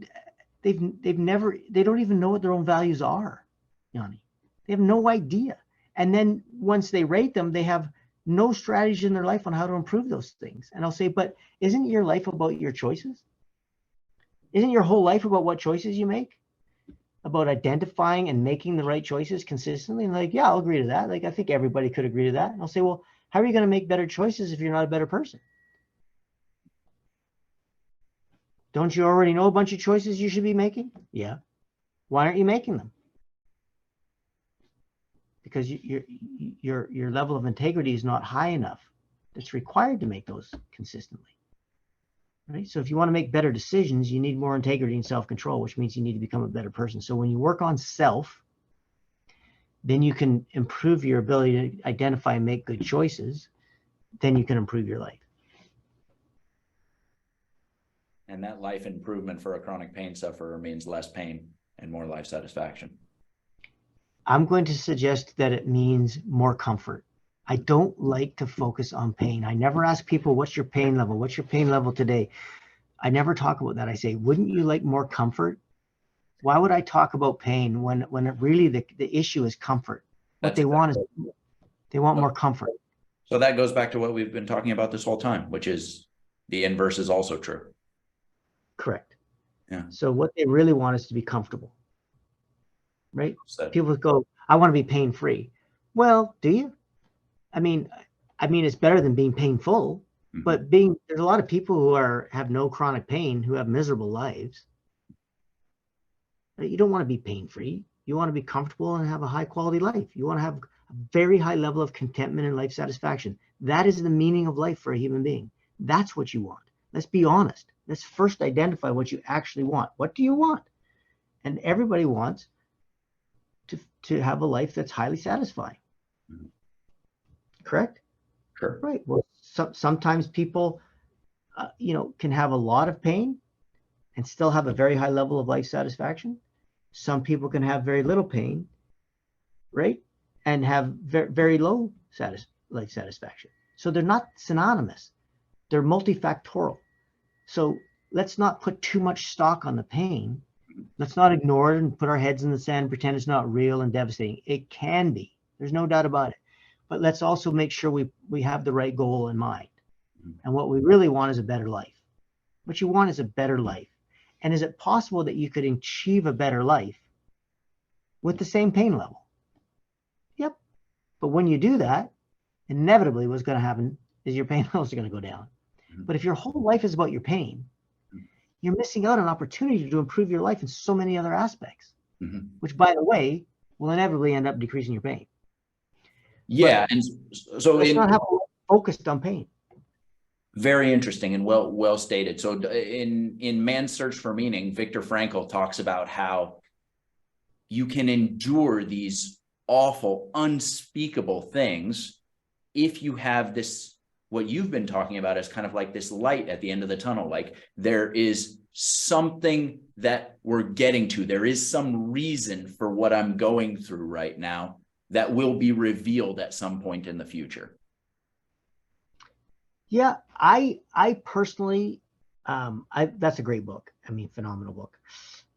they don't even know what their own values are, Yanni. They have no idea. And then once they rate them, they have no strategy in their life on how to improve those things. And I'll say, but isn't your life about your choices? Isn't your whole life about what choices you make? About identifying and making the right choices consistently? And like, yeah, I'll agree to that. Like, I think everybody could agree to that. And I'll say, well, how are you going to make better choices if you're not a better person? Don't you already know a bunch of choices you should be making? Yeah. Why aren't you making them? Because your level of integrity is not high enough. It's required to make those consistently. Right? So if you want to make better decisions, you need more integrity and self-control, which means you need to become a better person. So when you work on self, then you can improve your ability to identify and make good choices. Then you can improve your life. And that life improvement for a chronic pain sufferer means less pain and more life satisfaction. I'm going to suggest that it means more comfort. I don't like to focus on pain. I never ask people, what's your pain level? What's your pain level today? I never talk about that. I say, wouldn't you like more comfort? Why would I talk about pain when it really the issue is comfort? What they want is they want more comfort. So that goes back to what we've been talking about this whole time, which is the inverse is also true. Correct. Yeah. So what they really want is to be comfortable. Right? So, People go, I want to be pain-free. Well, do you? I mean, it's better than being painful, but there's a lot of people who have no chronic pain who have miserable lives. You don't want to be pain-free. You want to be comfortable and have a high-quality life. You want to have a very high level of contentment and life satisfaction. That is the meaning of life for a human being. That's what you want. Let's be honest. Let's first identify what you actually want. What do you want? And everybody wants to have a life that's highly satisfying. Correct? Sure. Right. Well, sometimes people, can have a lot of pain and still have a very high level of life satisfaction. Some people can have very little pain, right, and have very, very low life satisfaction. So they're not synonymous. They're multifactorial. So let's not put too much stock on the pain. Let's not ignore it and put our heads in the sand and pretend it's not real and devastating. It can be. There's no doubt about it. But let's also make sure we have the right goal in mind. And what we really want is a better life. What you want is a better life. And is it possible that you could achieve a better life with the same pain level? Yep. But when you do that, inevitably what's going to happen is your pain levels are going to go down. But if your whole life is about your pain, you're missing out on an opportunity to improve your life in so many other aspects, which, by the way, will inevitably end up decreasing your pain. Yeah. And so let's not have a focused on pain. Very interesting and well stated. So in Man's Search for Meaning, Viktor Frankl talks about how you can endure these awful, unspeakable things if you have this, what you've been talking about is kind of like this light at the end of the tunnel. Like there is something that we're getting to. There is some reason for what I'm going through right now that will be revealed at some point in the future. Yeah, I personally, that's a great book. I mean, phenomenal book.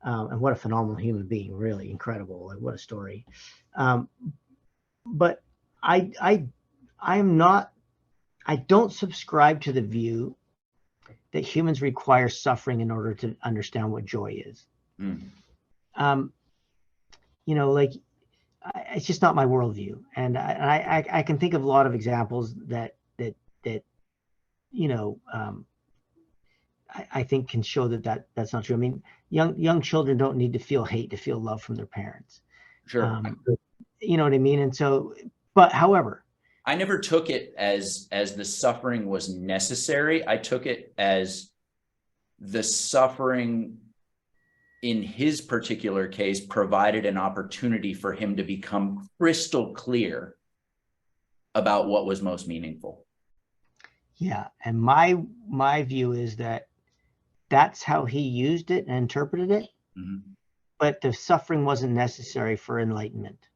And what a phenomenal human being, really incredible. Like what a story. But I don't subscribe to the view that humans require suffering in order to understand what joy is. It's just not my worldview. And I can think of a lot of examples that I think can show that's not true. I mean, young children don't need to feel hate to feel love from their parents. Sure. You know what I mean? And so, but however, I never took it as the suffering was necessary. I took it as the suffering in his particular case provided an opportunity for him to become crystal clear about what was most meaningful. Yeah. And my view is that's how he used it and interpreted it. But the suffering wasn't necessary for enlightenment.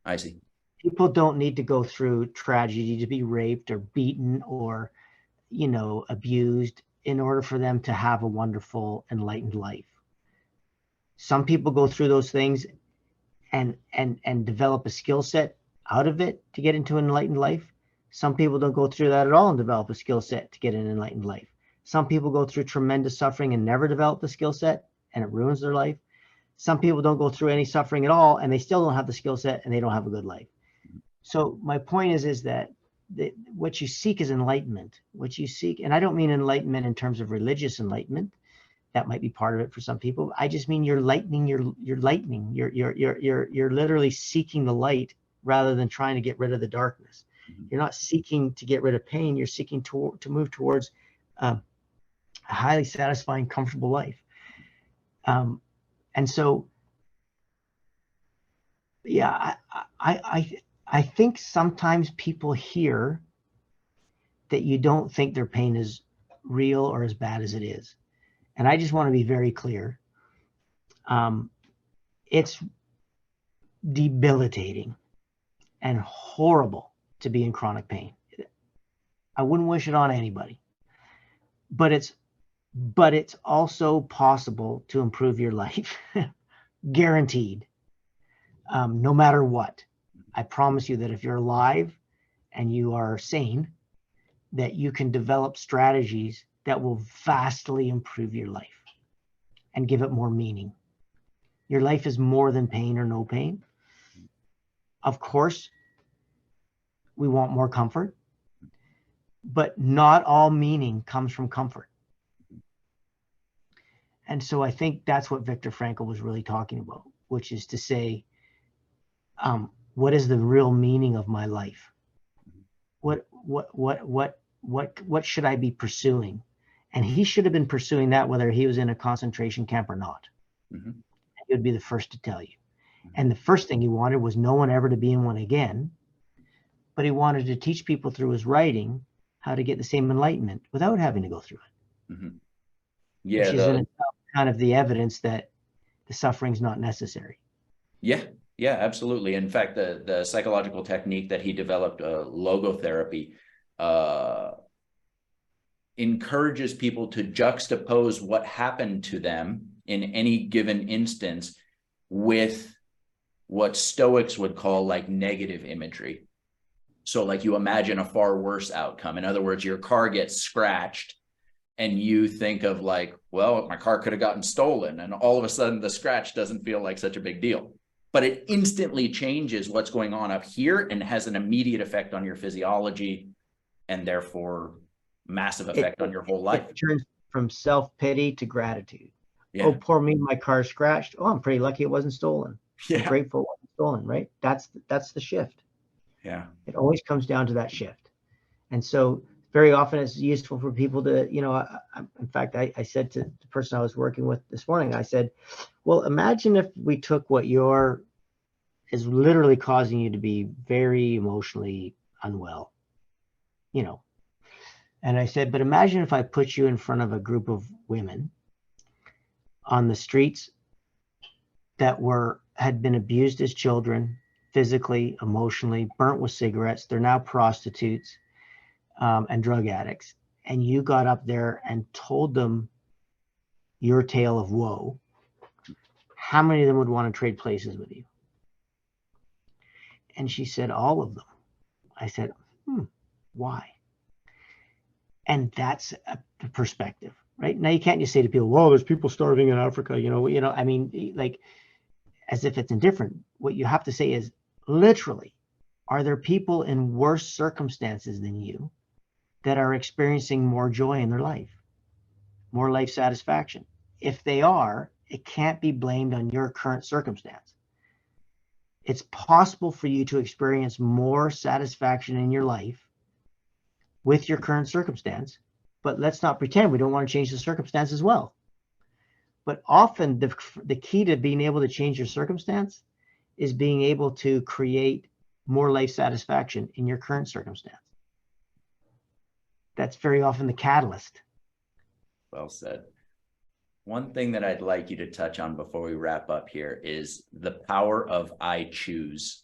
I see. People don't need to go through tragedy to be raped or beaten or, abused in order for them to have a wonderful, enlightened life. Some people go through those things and develop a skill set out of it to get into an enlightened life. Some people don't go through that at all and develop a skill set to get an enlightened life. Some people go through tremendous suffering and never develop the skill set, and it ruins their life. Some people don't go through any suffering at all and they still don't have the skill set and they don't have a good life. So my point is that what you seek is enlightenment. What you seek, and I don't mean enlightenment in terms of religious enlightenment. That might be part of it for some people. I just mean you're lightening. You're lightening. You're literally seeking the light rather than trying to get rid of the darkness. You're not seeking to get rid of pain. You're seeking to move towards a highly satisfying, comfortable life. And so, yeah, I think sometimes people hear that you don't think their pain is real or as bad as it is. And I just want to be very clear. It's debilitating and horrible to be in chronic pain. I wouldn't wish it on anybody, but it's also possible to improve your life, guaranteed, no matter what. I promise you that if you're alive and you are sane, that you can develop strategies that will vastly improve your life and give it more meaning. Your life is more than pain or no pain. Of course, we want more comfort, but not all meaning comes from comfort. And so I think that's what Viktor Frankl was really talking about, which is to say, what is the real meaning of my life? What should I be pursuing? And he should have been pursuing that whether he was in a concentration camp or not. Mm-hmm. He would be the first to tell you. Mm-hmm. And the first thing he wanted was no one ever to be in one again. But he wanted to teach people through his writing how to get the same enlightenment without having to go through it. Mm-hmm. Yeah, which is in itself kind of the evidence that the suffering's not necessary. Yeah, absolutely. In fact, the psychological technique that he developed, logotherapy, encourages people to juxtapose what happened to them in any given instance with what Stoics would call like negative imagery. So like you imagine a far worse outcome. In other words, your car gets scratched and you think of like, well, my car could have gotten stolen. And all of a sudden the scratch doesn't feel like such a big deal. But it instantly changes what's going on up here and has an immediate effect on your physiology and therefore massive effect on your whole life. It turns from self-pity to gratitude. Yeah. Oh, poor me, my car scratched. Oh, I'm pretty lucky it wasn't stolen. Yeah. I'm grateful it wasn't stolen, right? That's the shift. Yeah. It always comes down to that shift. And so very often it's useful for people to, in fact, I said to the person I was working with this morning, I said, well, imagine if we took what is literally causing you to be very emotionally unwell, And I said, but imagine if I put you in front of a group of women on the streets that had been abused as children, physically, emotionally, burnt with cigarettes. They're now prostitutes and drug addicts. And you got up there and told them your tale of woe. How many of them would want to trade places with you? And she said, all of them. I said, why? And that's the perspective, right? Now you can't just say to people, well, there's people starving in Africa, I mean, like as if it's indifferent. What you have to say is literally, are there people in worse circumstances than you that are experiencing more joy in their life, more life satisfaction? If they are, it can't be blamed on your current circumstance. It's possible for you to experience more satisfaction in your life with your current circumstance, but let's not pretend we don't want to change the circumstance as well. But often the key to being able to change your circumstance is being able to create more life satisfaction in your current circumstance. That's very often the catalyst. Well said. One thing that I'd like you to touch on before we wrap up here is the power of I choose.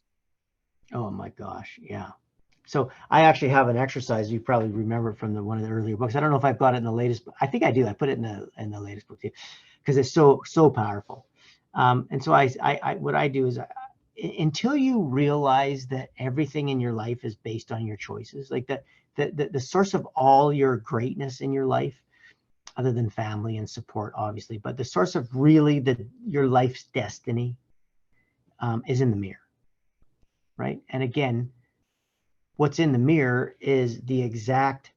Oh my gosh, yeah. So I actually have an exercise. You probably remember it from one of the earlier books. I don't know if I've got it in the latest. I think I do. I put it in the latest book too, because it's so powerful. And so what I do is until you realize that everything in your life is based on your choices, like the source of all your greatness in your life, other than family and support, obviously, but the source of really your life's destiny is in the mirror, right? And again, what's in the mirror is the exact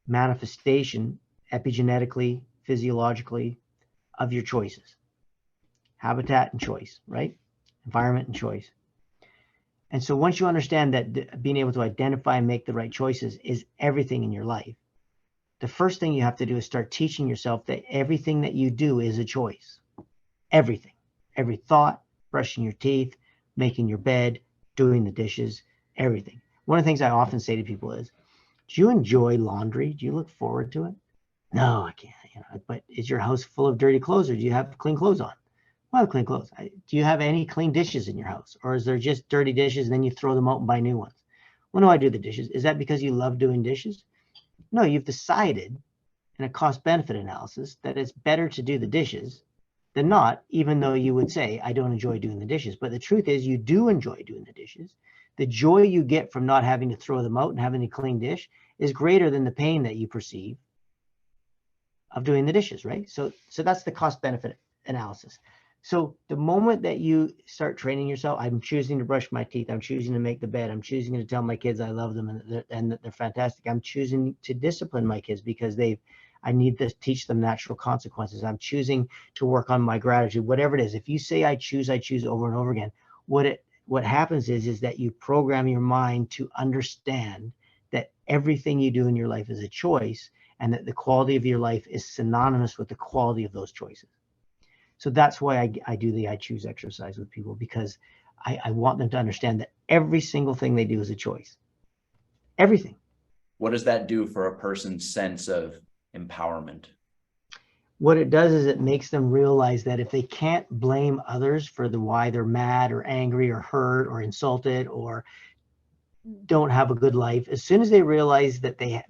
manifestation epigenetically, physiologically of your choices. Habitat and choice, right? Environment and choice. And so once you understand that being able to identify and make the right choices is everything in your life, the first thing you have to do is start teaching yourself that everything that you do is a choice. Everything. Every thought, brushing your teeth, making your bed, doing the dishes, everything. One of the things I often say to people is, do you enjoy laundry? Do you look forward to it? No, I can't. But is your house full of dirty clothes, or do you have clean clothes on? Well, I have clean clothes. Do you have any clean dishes in your house? Or is there just dirty dishes and then you throw them out and buy new ones? Well, no, I do the dishes. Is that because you love doing dishes? No, you've decided in a cost-benefit analysis that it's better to do the dishes than not, even though you would say, I don't enjoy doing the dishes. But the truth is you do enjoy doing the dishes. The joy you get from not having to throw them out and having a clean dish is greater than the pain that you perceive of doing the dishes, right? So that's the cost-benefit analysis. So the moment that you start training yourself, I'm choosing to brush my teeth, I'm choosing to make the bed, I'm choosing to tell my kids I love them and that they're fantastic. I'm choosing to discipline my kids because I need to teach them natural consequences. I'm choosing to work on my gratitude, whatever it is. If you say I choose over and over again, what happens is that you program your mind to understand that everything you do in your life is a choice, and that the quality of your life is synonymous with the quality of those choices. So that's why I do the I choose exercise with people, because I want them to understand that every single thing they do is a choice. Everything. What does that do for a person's sense of empowerment? What it does is it makes them realize that if they can't blame others for why they're mad or angry or hurt or insulted or don't have a good life, as soon as they realize that they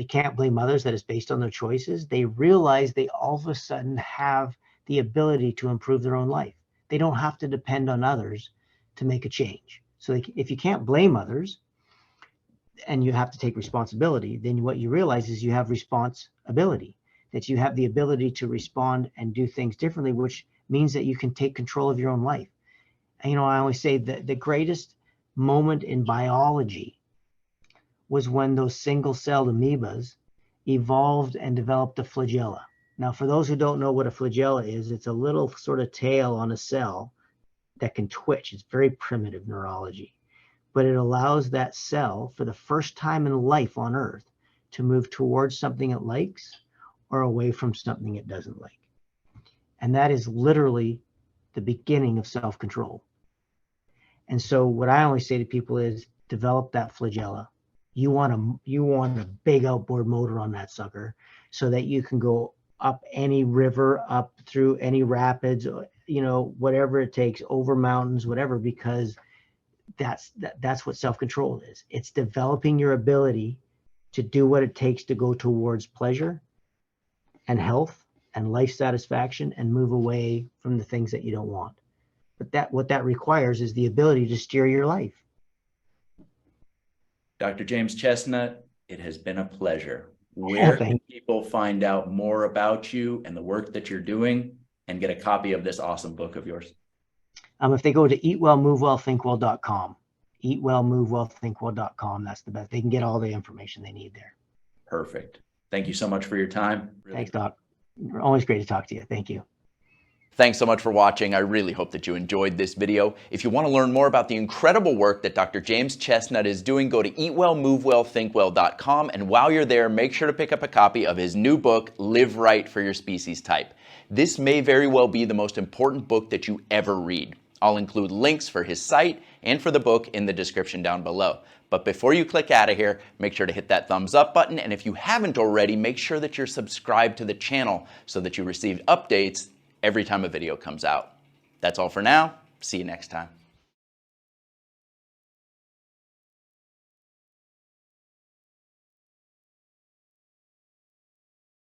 can't blame others, that it's based on their choices, they realize they all of a sudden have the ability to improve their own life. They don't have to depend on others to make a change. So if you can't blame others and you have to take responsibility, then what you realize is you have responsibility, that you have the ability to respond and do things differently, which means that you can take control of your own life. And, I always say that the greatest moment in biology was when those single-celled amoebas evolved and developed a flagella. Now, for those who don't know what a flagella is, it's a little sort of tail on a cell that can twitch. It's very primitive neurology, but it allows that cell, for the first time in life on Earth, to move towards something it likes or away from something it doesn't like. And that is literally the beginning of self-control. And so what I always say to people is, develop that flagella. You want a big outboard motor on that sucker so that you can go up any river, up through any rapids, whatever it takes, over mountains, whatever, because that's what self-control is. It's developing your ability to do what it takes to go towards pleasure and health and life satisfaction and move away from the things that you don't want. But what that requires is the ability to steer your life. Dr. James Chestnut, it has been a pleasure. Where can people find out more about you and the work that you're doing and get a copy of this awesome book of yours? If they go to eatwellmovewellthinkwell.com, eatwellmovewellthinkwell.com, that's the best. They can get all the information they need there. Perfect. Thank you so much for your time. Thanks, Doc. Always great to talk to you. Thank you. Thanks so much for watching. I really hope that you enjoyed this video. If you want to learn more about the incredible work that Dr. James Chestnut is doing, go to eatwellmovewellthinkwell.com, and while you're there, make sure to pick up a copy of his new book, Live Right for Your Species Type. This may very well be the most important book that you ever read. I'll include links for his site and for the book in the description down below. But before you click out of here, make sure to hit that thumbs up button, and if you haven't already, make sure that you're subscribed to the channel so that you receive updates every time a video comes out. That's all for now. See you next time.